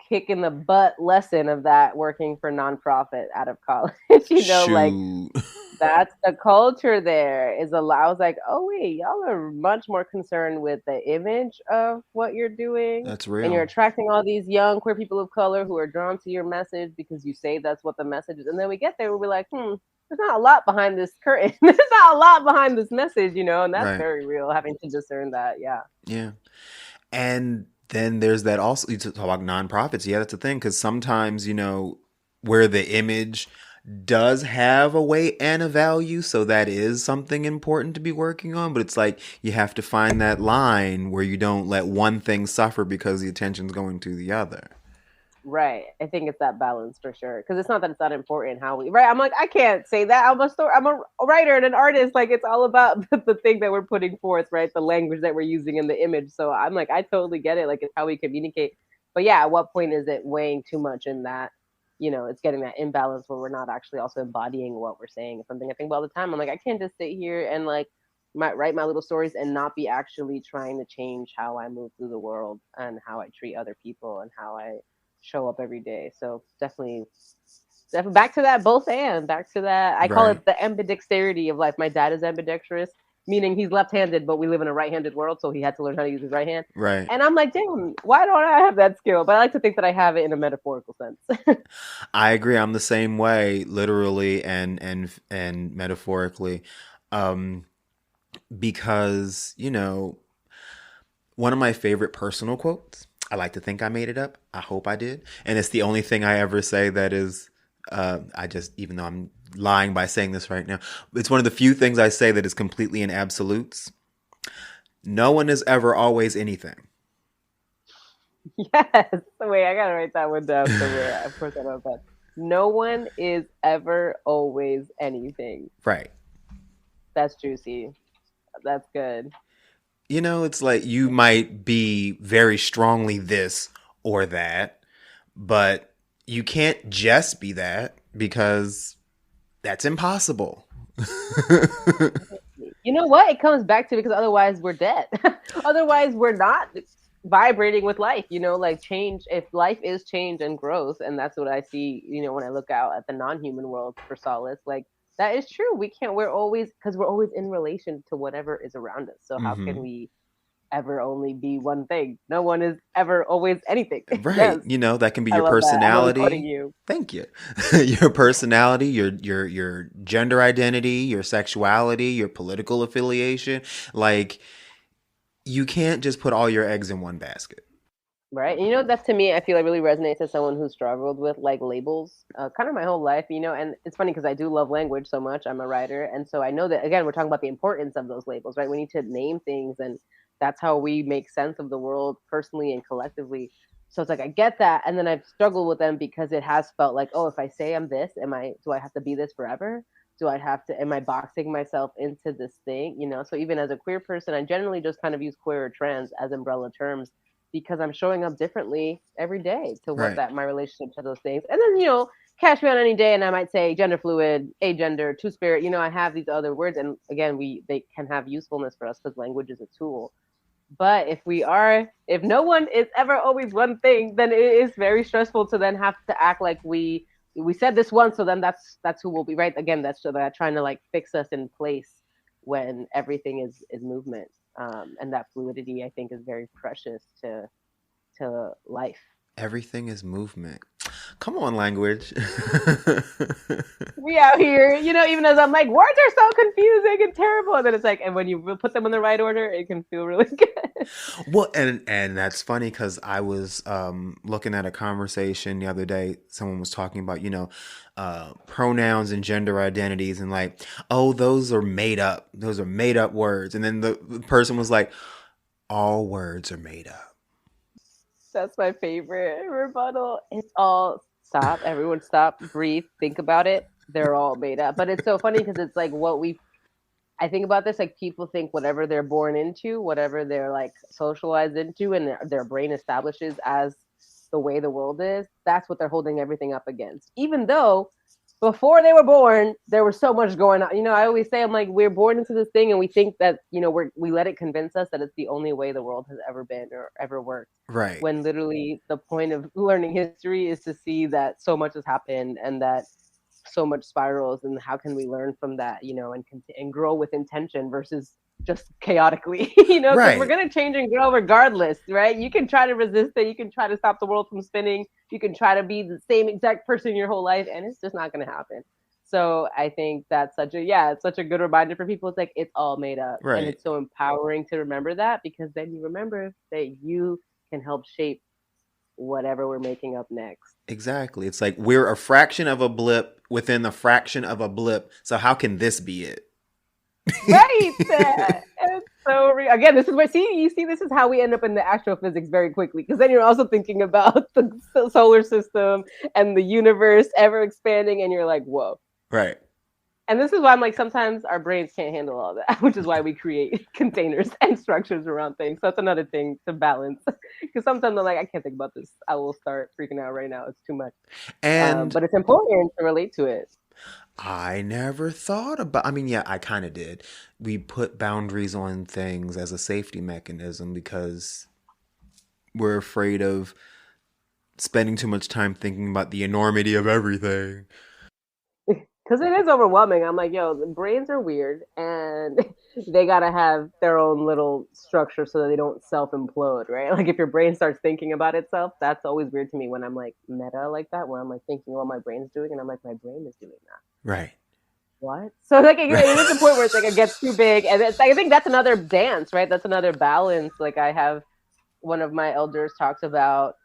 kick in the butt lesson of that working for nonprofit out of college. Like Shoot. that's the culture there is allows like, oh wait, y'all are much more concerned with the image of what you're doing. That's And you're real. attracting all these young queer people of color who are drawn to your message because you say that's what the message is. And then we get there, we'll be like, there's not a lot behind this curtain. There's not a lot behind this message, and that's Right. very real, having to discern that. Yeah. Yeah. And then there's that also, you talk about nonprofits. Yeah, that's the thing. Because sometimes, where the image does have a weight and a value. So that is something important to be working on. But it's like you have to find that line where you don't let one thing suffer because the attention's going to the other. Right. I think it's that balance for sure. Because it's not that it's not important how we, right? I'm like, I can't say that. I'm a writer and an artist. Like, it's all about the thing that we're putting forth, right? The language that we're using in the image. So I'm like, I totally get it. Like, it's how we communicate. But yeah, at what point is it weighing too much in that, it's getting that imbalance where we're not actually also embodying what we're saying. It's something I think about all the time. I'm like, I can't just sit here and like, write my little stories and not be actually trying to change how I move through the world and how I treat other people and how I show up every day. So definitely back to that back to that. I call Right. it the ambidexterity of life. My dad is ambidextrous, meaning he's left-handed, but we live in a right-handed world, so he had to learn how to use his right hand. Right. And I'm like, damn, why don't I have that skill? But I like to think that I have it in a metaphorical sense. I agree. I'm the same way, literally and metaphorically. Um, because, one of my favorite personal quotes, I like to think I made it up. I hope I did. And it's the only thing I ever say that is, even though I'm lying by saying this right now. It's one of the few things I say that is completely in absolutes. No one is ever always anything. Yes. Wait, I gotta write that one down somewhere. Of course, I know that. No one is ever always anything. Right. That's juicy. That's good. You know, it's like you might be very strongly this or that, but you can't just be that because that's impossible. You know what? It comes back to because otherwise we're dead. Otherwise, we're not vibrating with life. Like change. If life is change and growth, and that's what I see. When I look out at the non-human world for solace, like that is true. We can't. We're always because we're always in relation to whatever is around us. So how can we ever only be one thing? No one is ever always anything. Right. Yes. That can be I your love personality. That. I'm quoting you. Thank you. Your personality, your gender identity, your sexuality, your political affiliation. Like you can't just put all your eggs in one basket. Right. And that to me, I feel like really resonates as someone who struggled with like labels kind of my whole life, and it's funny because I do love language so much. I'm a writer. And so I know that, again, we're talking about the importance of those labels, right? We need to name things, and that's how we make sense of the world personally and collectively. So it's like, I get that. And then I've struggled with them because it has felt like, oh, if I say I'm this, do I have to be this forever? Am I boxing myself into this thing? So even as a queer person, I generally just kind of use queer or trans as umbrella terms because I'm showing up differently every day to what Right. my relationship to those things. And then, catch me on any day and I might say gender fluid, agender, two spirit, I have these other words. And again, they can have usefulness for us because language is a tool. But if no one is ever always one thing, then it is very stressful to then have to act like we said this once, so then that's who we'll be, right? Again, that's so that trying to like fix us in place when everything is movement. And that fluidity, I think, is very precious to life. Everything is movement. Come on, language. We out here, even as I'm like, words are so confusing and terrible. And then it's like, and when you put them in the right order, it can feel really good. Well, and that's funny because I was looking at a conversation the other day. Someone was talking about, pronouns and gender identities and like, oh, those are made up. Those are made up words. And then the person was like, all words are made up. That's my favorite rebuttal. It's all stop. Everyone stop, breathe, think about it. They're all made up. But it's so funny because it's like I think about this, like people think whatever they're born into, whatever they're like socialized into and their brain establishes as the way the world is, that's what they're holding everything up against. Even though before they were born, there was so much going on. I always say, I'm like, we're born into this thing and we think that, we let it convince us that it's the only way the world has ever been or ever worked. Right. When literally the point of learning history is to see that so much has happened and that so much spirals, and how can we learn from that, and grow with intention versus just chaotically, because Right. we're going to change and grow regardless, right? You can try to resist it. You can try to stop the world from spinning. You can try to be the same exact person your whole life, and it's just not going to happen. So I think that's it's such a good reminder for people. It's like, it's all made up. Right. And it's so empowering to remember that, because then you remember that you can help shape whatever we're making up next. Exactly. It's like we're a fraction of a blip within the fraction of a blip. So how can this be it? Right. It's so real. Again, this is where this is how we end up in the astrophysics very quickly, because then you're also thinking about the solar system and the universe ever expanding, and you're like, whoa. Right. And this is why I'm like, sometimes our brains can't handle all that, which is why we create containers and structures around things. So that's another thing to balance. Because sometimes I'm like, I can't think about this. I will start freaking out right now. It's too much. But it's important to relate to it. I never thought about, I kind of did. We put boundaries on things as a safety mechanism because we're afraid of spending too much time thinking about the enormity of everything. Because it is overwhelming. I'm like, the brains are weird and they got to have their own little structure so that they don't self-implode, right? Like if your brain starts thinking about itself, that's always weird to me when I'm like meta like that, where I'm like thinking what my brain's doing and I'm like, my brain is doing that. Right. What? So like it is the point where it's like it gets too big. And it's like, I think that's another dance, right? That's another balance. Like I have one of my elders talks about,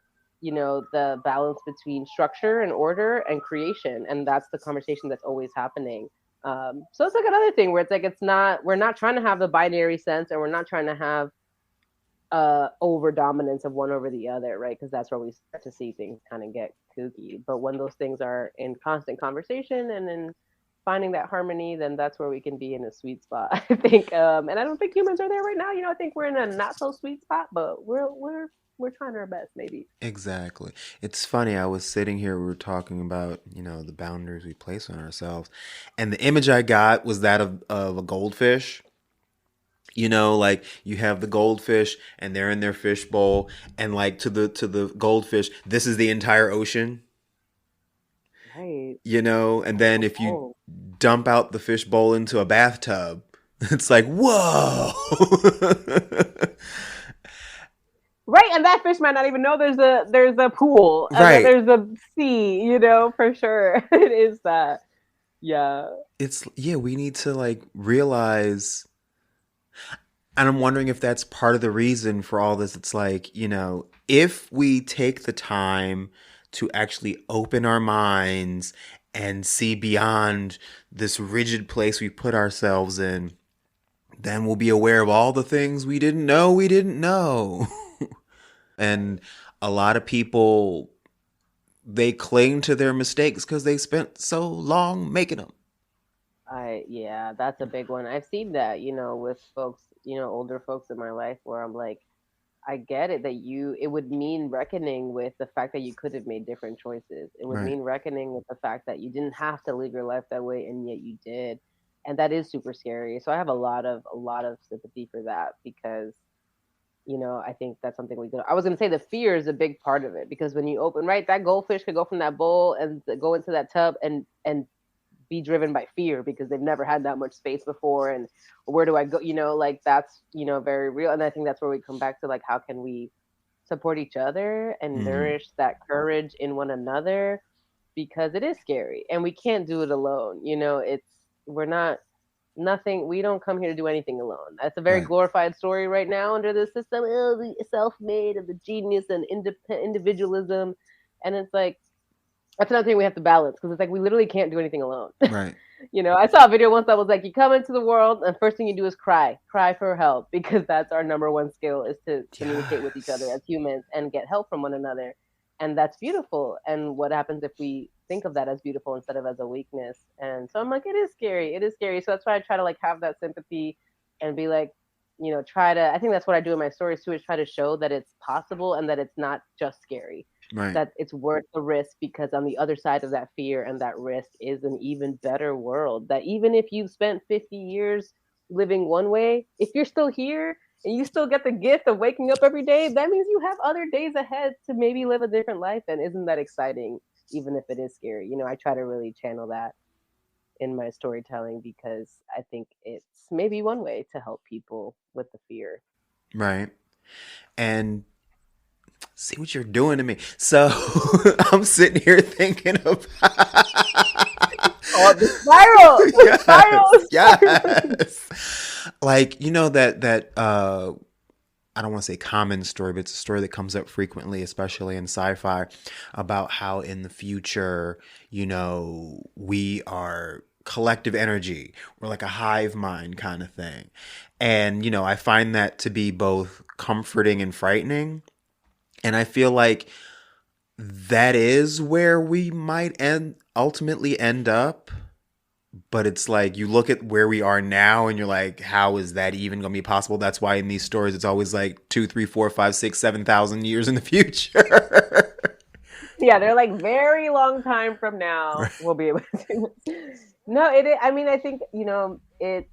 the balance between structure and order and creation, and that's the conversation that's always happening. So it's like another thing where it's like we're not trying to have the binary sense, and we're not trying to have over dominance of one over the other, right? Because that's where we start to see things kind of get kooky. But when those things are in constant conversation and in finding that harmony, then that's where we can be in a sweet spot, I think. And I don't think humans are there right now. I think we're in a not so sweet spot, but we're trying our best, maybe. Exactly. It's funny. I was sitting here, we were talking about, the boundaries we place on ourselves. And the image I got was that of a goldfish. Like you have the goldfish and they're in their fish bowl, and like to the goldfish, this is the entire ocean. Right. And then if you Oh. dump out the fish bowl into a bathtub, it's like, whoa. Right, and that fish might not even know there's a pool and that Right. there's a sea, for sure. It is that. Yeah. It's, yeah, we need to like realize, and I'm wondering if that's part of the reason for all this. It's like, if we take the time to actually open our minds and see beyond this rigid place we put ourselves in, then we'll be aware of all the things we didn't know we didn't know. And a lot of people, they cling to their mistakes because they spent so long making them. Yeah, that's a big one. I've seen that, with folks, older folks in my life where I'm like, I get it that it would mean reckoning with the fact that you could have made different choices. It would Right. mean reckoning with the fact that you didn't have to live your life that way and yet you did. And that is super scary. So I have a lot of sympathy for that because I think that's something I was going to say the fear is a big part of it because when you open, right, that goldfish could go from that bowl and go into that tub and be driven by fear because they've never had that much space before, and where do I go, like that's very real. And I think that's where we come back to like how can we support each other and Mm-hmm. nourish that courage in one another because it is scary and we can't do it alone. It's we're not nothing. We don't come here to do anything alone. That's a very Right. glorified story right now under the system. Oh, the self-made and the genius and individualism, and it's like that's another thing we have to balance because it's like we literally can't do anything alone. Right. I saw a video once that was like, you come into the world and first thing you do is cry for help because that's our number one skill is to communicate with each other Yes. as humans and get help from one another. And that's beautiful. And what happens if we think of that as beautiful instead of as a weakness? And so I'm like, it is scary. It is scary. So that's why I try to like have that sympathy and be like, I think that's what I do in my stories too, is try to show that it's possible and that it's not just scary, Right. that it's worth the risk because on the other side of that fear and that risk is an even better world. That even if you've spent 50 years living one way, if you're still here and you still get the gift of waking up every day, that means you have other days ahead to maybe live a different life. And isn't that exciting, even if it is scary? I try to really channel that in my storytelling because I think it's maybe one way to help people with the fear. Right. And see what you're doing to me. So I'm sitting here thinking about Oh, the spiral, the spiral, yes, the spiral. yes. Like, that I don't want to say common story, but it's a story that comes up frequently, especially in sci-fi, about how in the future, we are collective energy. We're like a hive mind kind of thing. And, I find that to be both comforting and frightening. And I feel like that is where we might ultimately end up. But it's like you look at where we are now and you're like, how is that even going to be possible? That's why in these stories, it's always like 2, 3, 4, 5, 6, 7,000 years in the future. Yeah, they're like very long time from now Right. we'll be able to do this. No, it is, I mean, I think, it's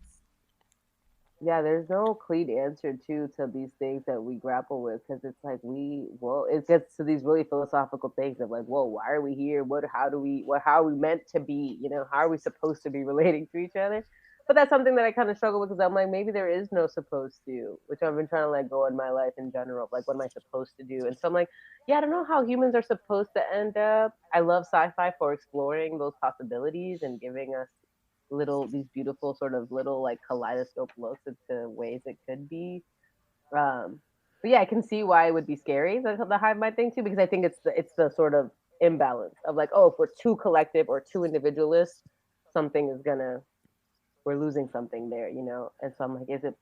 yeah, there's no clean answer to these things that we grapple with because it's like it gets to these really philosophical things of like, whoa, why are we here? How are we meant to be? How are we supposed to be relating to each other? But that's something that I kind of struggle with because I'm like, maybe there is no supposed to, which I've been trying to let go in my life in general. Like, what am I supposed to do? And so I'm like, yeah, I don't know how humans are supposed to end up. I love sci-fi for exploring those possibilities and giving us these beautiful sort of little like kaleidoscope looks into ways it could be. Um, But yeah, I can see why it would be scary, the hive mind thing too, because I think it's the sort of imbalance of like, oh, if we're too collective or too individualist, something is gonna we're losing something there, you know. And so I'm like, is it?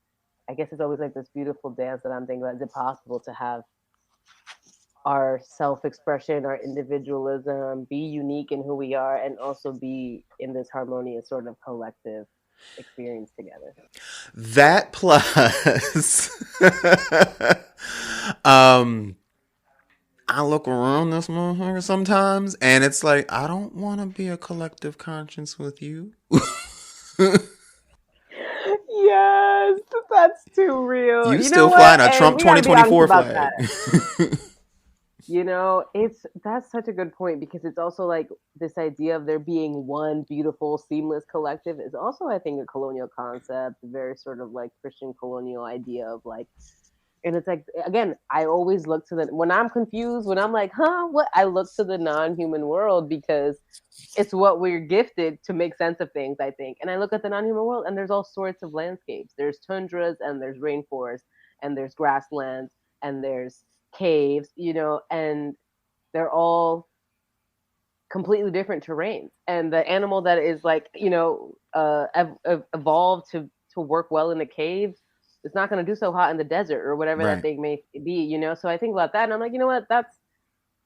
I guess it's always like this beautiful dance that I'm thinking about. Is it possible to have our self-expression, our individualism, be unique in who we are, and also be in this harmonious sort of collective experience together? That plus, um, I look around this motherfucker sometimes, and it's like I don't want to be a collective conscience with you. Yes, that's too real. You You know still what? flying a And Trump we got to be honest 2024 about that. flag. You know, that's such a good point because it's also like this idea of there being one beautiful, seamless collective is also, I think, a colonial concept, a very sort of like Christian colonial idea of like, and it's like, again, I always look to the, when I'm confused, when I'm like, huh, what? I look to the non human world because it's what we're gifted to make sense of things, I think. And I look at the non human world and there's all sorts of landscapes. There's tundras and there's rainforests and there's grasslands and there's caves, you know, and they're all completely different terrains. And the animal that is like, you know, evolved to work well in the cave, it's not going to do so hot in the desert or whatever that Right. thing may be, you know. So I think about that and I'm like, you know what, that's,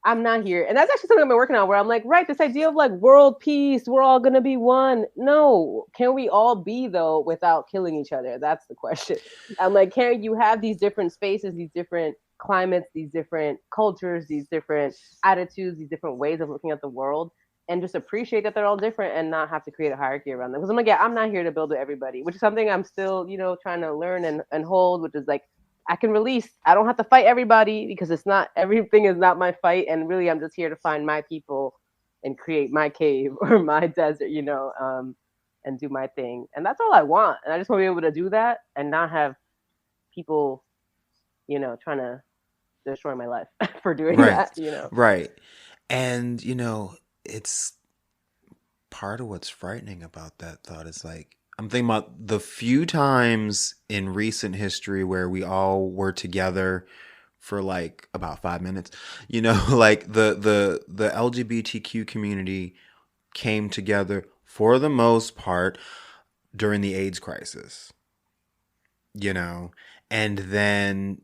I'm not here. And that's actually something I've been working on where I'm like, right, this idea of like world peace, we're all going to be one. No, can we all be though without killing each other? That's the question. I'm like, can you have these different spaces, these different climates, these different cultures, these different attitudes, these different ways of looking at the world, and just appreciate that they're all different and not have to create a hierarchy around them? Because I'm like, yeah, I'm not here to build with everybody, which is something I'm still, you know, trying to learn and hold, which is like, I can release. I don't have to fight everybody because it's not, everything is not my fight. And really, I'm just here to find my people and create my cave or my desert, you know, and do my thing. And that's all I want. And I just want to be able to do that and not have people, you know, trying to destroy my life for doing Right. that, you know. Right. And, you know, it's part of what's frightening about that thought is like, I'm thinking about the few times in recent history where we all were together for like about 5 minutes, you know, like the LGBTQ community came together for the most part during the AIDS crisis, you know, and then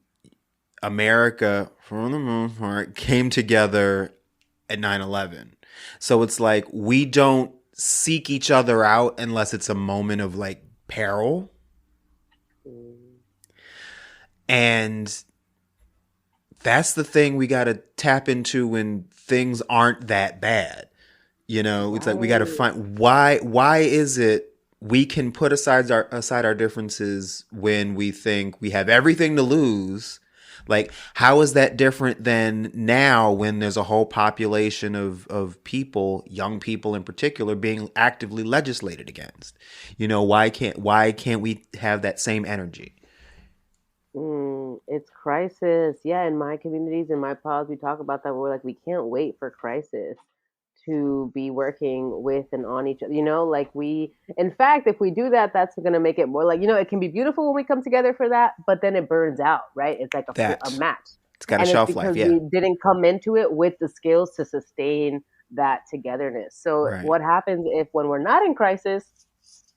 America, for the most part, came together at 9/11. So it's like we don't seek each other out unless it's a moment of like peril. And that's the thing we got to tap into when things aren't that bad. You know, it's like we got to Right. find why is it we can put aside our differences when we think we have everything to lose. Like, how is that different than now when there's a whole population of people, young people in particular, being actively legislated against? You know, why can't we have that same energy? It's crisis. Yeah, in my communities, in my pods, we talk about that. We're like, we can't wait for crisis to be working with and on each other. You know, like we, in fact, if we do that, that's going to make it more like, you know, it can be beautiful when we come together for that, but then it burns out, right? It's like a That match. it's got a And it's shelf life, because yeah. we didn't come into it with the skills to sustain that togetherness. So Right. what happens if when we're not in crisis,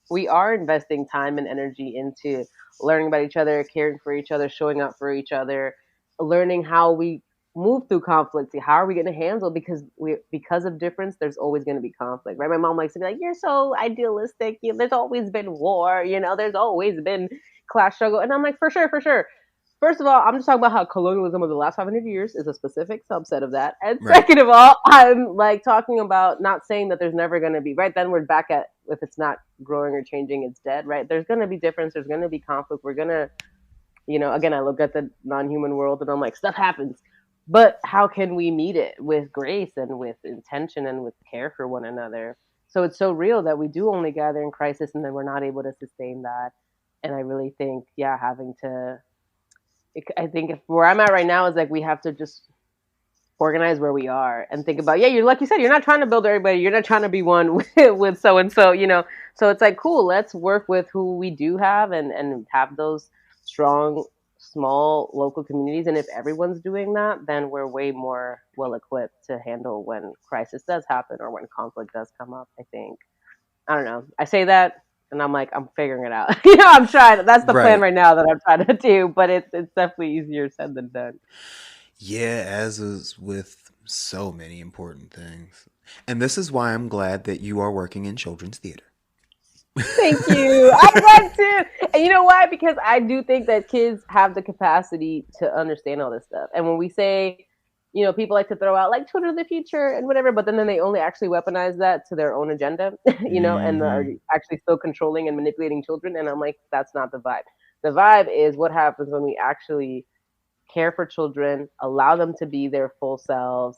we are investing time and energy into learning about each other, caring for each other, showing up for each other, learning how we move through conflict. How are we going to handle? Because of difference, there's always going to be conflict, right? My mom likes to be like, "You're so idealistic. There's always been war. You know, there's always been class struggle." And I'm like, for sure, for sure. First of all, I'm just talking about how colonialism of the last 500 years is a specific subset of that. And Right. second of all, I'm like talking about not saying that there's never going to be, right? Then we're back at, if it's not growing or changing, it's dead, right? There's going to be difference. There's going to be conflict. We're going to, you know, again, I look at the non human world and I'm like, stuff happens. But how can we meet it with grace and with intention and with care for one another? So it's so real that we do only gather in crisis and then we're not able to sustain that. And I really think, yeah, having to, I think if where I'm at right now is like we have to just organize where we are and think about, yeah, you're like you said, you're not trying to build everybody, you're not trying to be one with so and so, you know. So it's like, cool, let's work with who we do have and have those strong small local communities. And if everyone's doing that, then we're way more well equipped to handle when crisis does happen or when conflict does come up, I think. I don't know. I say that and I'm like, I'm figuring it out. I'm trying. That's the plan Right. right now that I'm trying to do, but it's definitely easier said than done. Yeah, as is with so many important things. And this is why I'm glad that you are working in children's theater. Thank you. I want to. And you know why? Because I do think that kids have the capacity to understand all this stuff. And when we say, people like to throw out like children of the future and whatever, but then they only actually weaponize that to their own agenda, and are Mm-hmm. actually still controlling and manipulating children. And I'm like, that's not the vibe. The vibe is what happens when we actually care for children, allow them to be their full selves,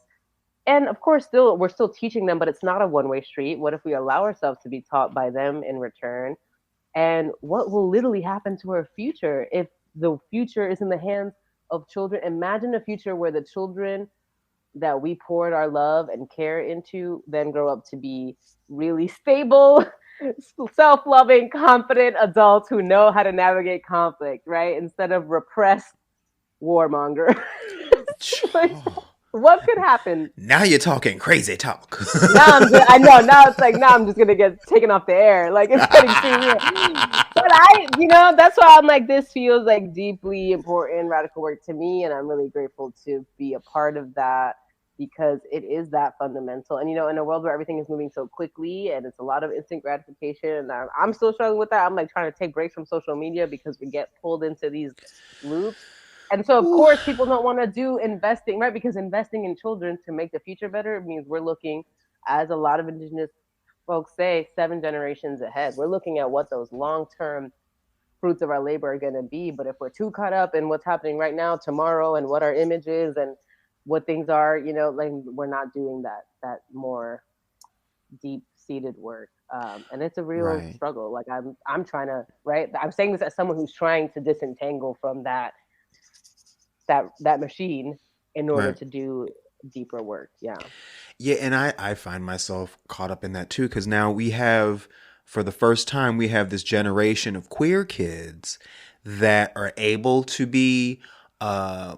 and of course we're still teaching them, but it's not a one-way street. What if we allow ourselves to be taught by them in return? And what will literally happen to our future if the future is in the hands of children? Imagine a future where the children that we poured our love and care into then grow up to be really stable, self-loving, confident adults who know how to navigate conflict, right? Instead of repressed warmonger. Like, what could happen? Now you're talking crazy talk. I know, now it's like, now I'm just gonna get taken off the air. Like, it's getting too real. But that's why I'm like, this feels like deeply important radical work to me, and I'm really grateful to be a part of that, because it is that fundamental. And in a world where everything is moving so quickly and it's a lot of instant gratification, and I'm still struggling with that. I'm like trying to take breaks from social media because we get pulled into these loops. And so, of course, people don't want to do investing, right? Because investing in children to make the future better means we're looking, as a lot of indigenous folks say, 7 generations ahead. We're looking at what those long-term fruits of our labor are going to be. But if we're too caught up in what's happening right now, tomorrow, and what our image is and what things are, like, we're not doing that more deep-seated work. And it's a real Right. struggle. Like, I'm trying to, right? I'm saying this as someone who's trying to disentangle from that machine in order Right. to do deeper work. Yeah. Yeah, and I find myself caught up in that too, because now we have, for the first time, we have this generation of queer kids that are able to be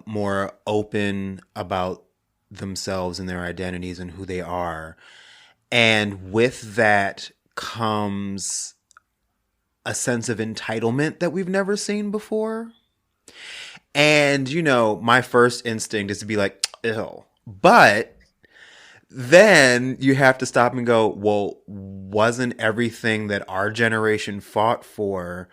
more open about themselves and their identities and who they are. And with that comes a sense of entitlement that we've never seen before. And, my first instinct is to be like, ew. But then you have to stop and go, well, wasn't everything that our generation fought for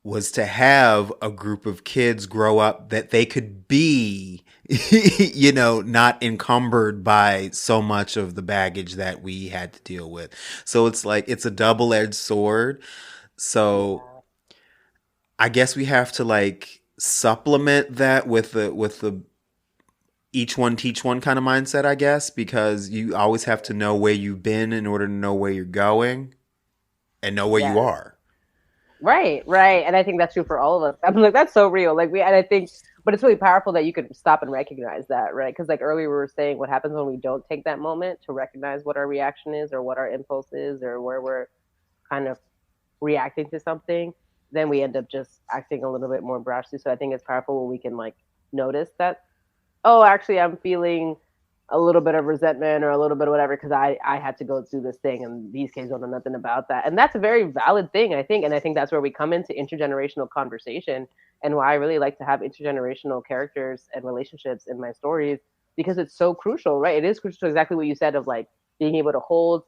was to have a group of kids grow up that they could be, not encumbered by so much of the baggage that we had to deal with. So it's like, it's a double-edged sword. So Yeah. I guess we have to like supplement that with the each one teach one kind of mindset, I guess, because you always have to know where you've been in order to know where you're going and know where you Yes. are. Right. Right. And I think that's true for all of us. I'm like, that's so real. Like, and I think, but it's really powerful that you can stop and recognize that, right? Because like earlier we were saying, what happens when we don't take that moment to recognize what our reaction is or what our impulse is or where we're kind of reacting to something, then we end up just acting a little bit more brashly. So I think it's powerful when we can like notice that, oh, actually, I'm feeling a little bit of resentment or a little bit of whatever because I had to go through this thing and these kids don't know nothing about that. And that's a very valid thing, I think. And I think that's where we come into intergenerational conversation and why I really like to have intergenerational characters and relationships in my stories, because it's so crucial, right? It is crucial to exactly what you said of like being able to hold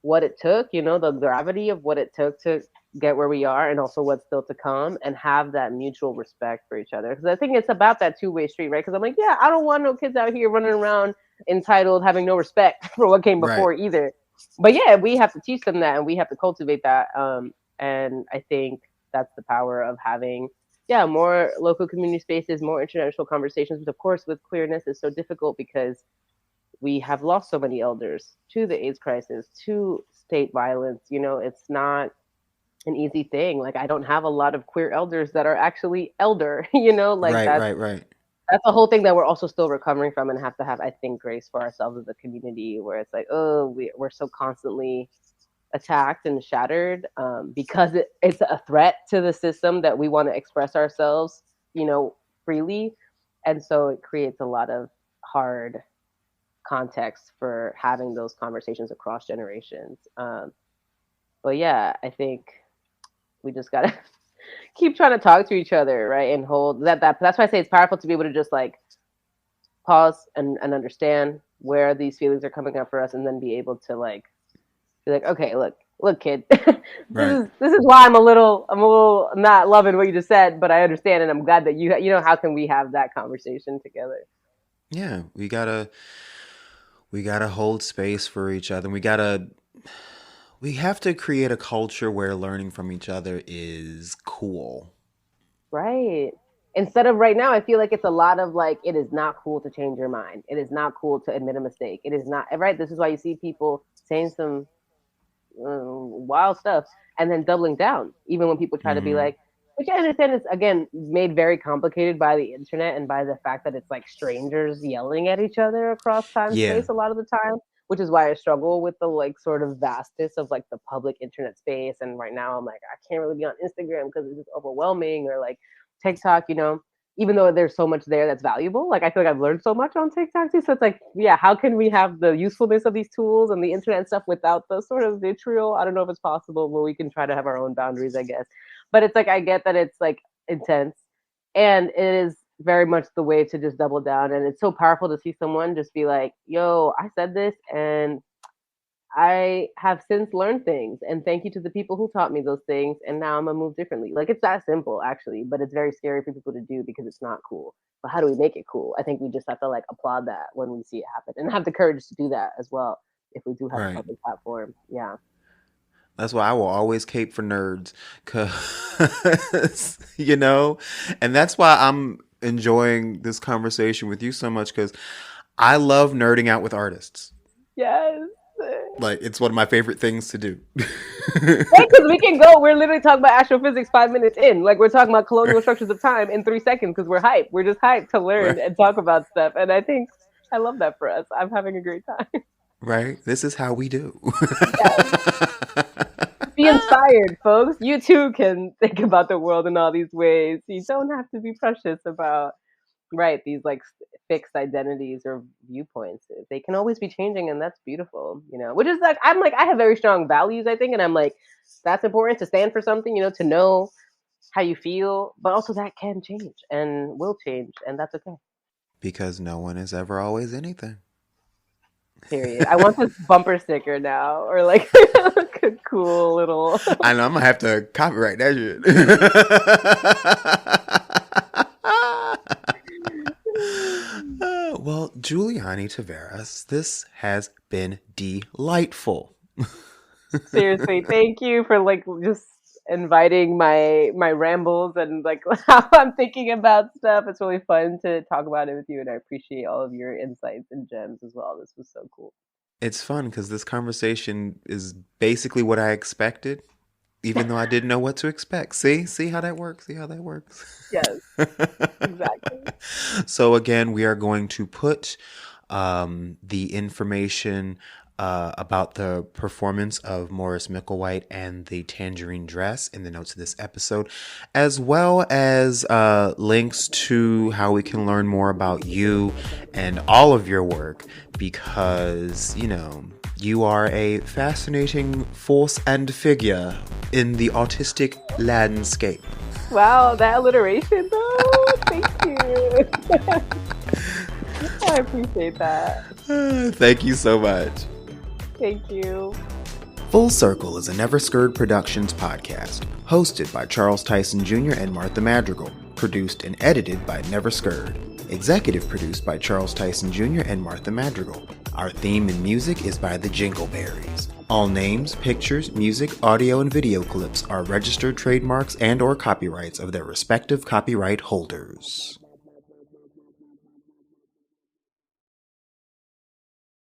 what it took, the gravity of what it took to get where we are and also what's still to come, and have that mutual respect for each other. Because I think it's about that two-way street, right? Because I'm like, yeah, I don't want no kids out here running around entitled, having no respect for what came Right. before either. But yeah, we have to teach them that and we have to cultivate that. And I think that's the power of having, yeah, more local community spaces, more international conversations. But of course, with queerness, it's so difficult because we have lost so many elders to the AIDS crisis, to state violence. It's not an easy thing. Like, I don't have a lot of queer elders that are actually elder, like Right, that's right, right. that's a whole thing that we're also still recovering from and have to have, I think, grace for ourselves as a community, where it's like, oh, we're so constantly attacked and shattered, because it's a threat to the system that we want to express ourselves freely. And so it creates a lot of hard context for having those conversations across generations. But yeah, I think we just gotta keep trying to talk to each other, right? And hold that's why I say it's powerful to be able to just like pause and understand where these feelings are coming up for us, and then be able to like be like, okay, look, kid, Right. this is why I'm a little not loving what you just said, but I understand, and I'm glad that how can we have that conversation together? Yeah, we gotta hold space for each other. We have to create a culture where learning from each other is cool. Right. Instead of right now, I feel like it's a lot of like, it is not cool to change your mind. It is not cool to admit a mistake. It is not, right? This is why you see people saying some wild stuff and then doubling down, even when people try to be Mm-hmm. like, which I understand is, again, made very complicated by the internet and by the fact that it's like strangers yelling at each other across time Yeah. space a lot of the time, which is why I struggle with the like sort of vastness of like the public internet space. And right now I'm like, I can't really be on Instagram because it's just overwhelming, or like TikTok, even though there's so much there that's valuable. Like I feel like I've learned so much on TikTok too. So it's like, yeah, how can we have the usefulness of these tools and the internet and stuff without the sort of vitriol? I don't know if it's possible, but we can try to have our own boundaries, I guess. But it's like I get that it's like intense, and it is very much the way to just double down. And it's so powerful to see someone just be like, yo, I said this and I have since learned things, and thank you to the people who taught me those things, and now I'm gonna move differently. Like it's that simple, actually, but it's very scary for people to do because it's not cool. But how do we make it cool? I think we just have to like applaud that when we see it happen, and have the courage to do that as well if we do have a Right. public platform. Yeah. That's why I will always cape for nerds, cause and that's why I'm enjoying this conversation with you so much, because I love nerding out with artists. Yes. Like it's one of my favorite things to do. Right, because we can go. We're literally talking about astrophysics 5 minutes in. Like we're talking about colonial structures of time in 3 seconds because we're hyped. We're just hyped to learn Right. and talk about stuff. And I think I love that for us. I'm having a great time. Right. This is how we do. Yes. Be inspired, folks. You too can think about the world in all these ways. You don't have to be precious about these like fixed identities or viewpoints. They can always be changing, and that's beautiful. Which is like I'm like I have very strong values, I think, and I'm like that's important to stand for something. To know how you feel, but also that can change and will change, and that's okay. Because no one is ever always anything. Period. I want this bumper sticker now, or like a cool little. I know I'm gonna have to copyright that shit. Well, Juliany Taveras, this has been delightful. Seriously, thank you for like just inviting my rambles and like how I'm thinking about stuff. It's really fun to talk about it with you, and I appreciate all of your insights and gems as well. This was so cool. It's fun because this conversation is basically what I expected, even though I didn't know what to expect. See how that works? See how that works? Yes, exactly. So again, we are going to put the information about the performance of Morris Micklewhite and the Tangerine Dress in the notes of this episode, as well as links to how we can learn more about you and all of your work, because, you are a fascinating force and figure in the autistic landscape. Wow, that alliteration though. Thank you. I appreciate that. Thank you so much. Thank you. Full Circle is a Never Scared Productions podcast, hosted by Charles Tyson Jr. and Martha Madrigal, produced and edited by Never Scared, executive produced by Charles Tyson Jr. and Martha Madrigal. Our theme and music is by the Jingleberries. All names, pictures, music, audio, and video clips are registered trademarks and/or copyrights of their respective copyright holders.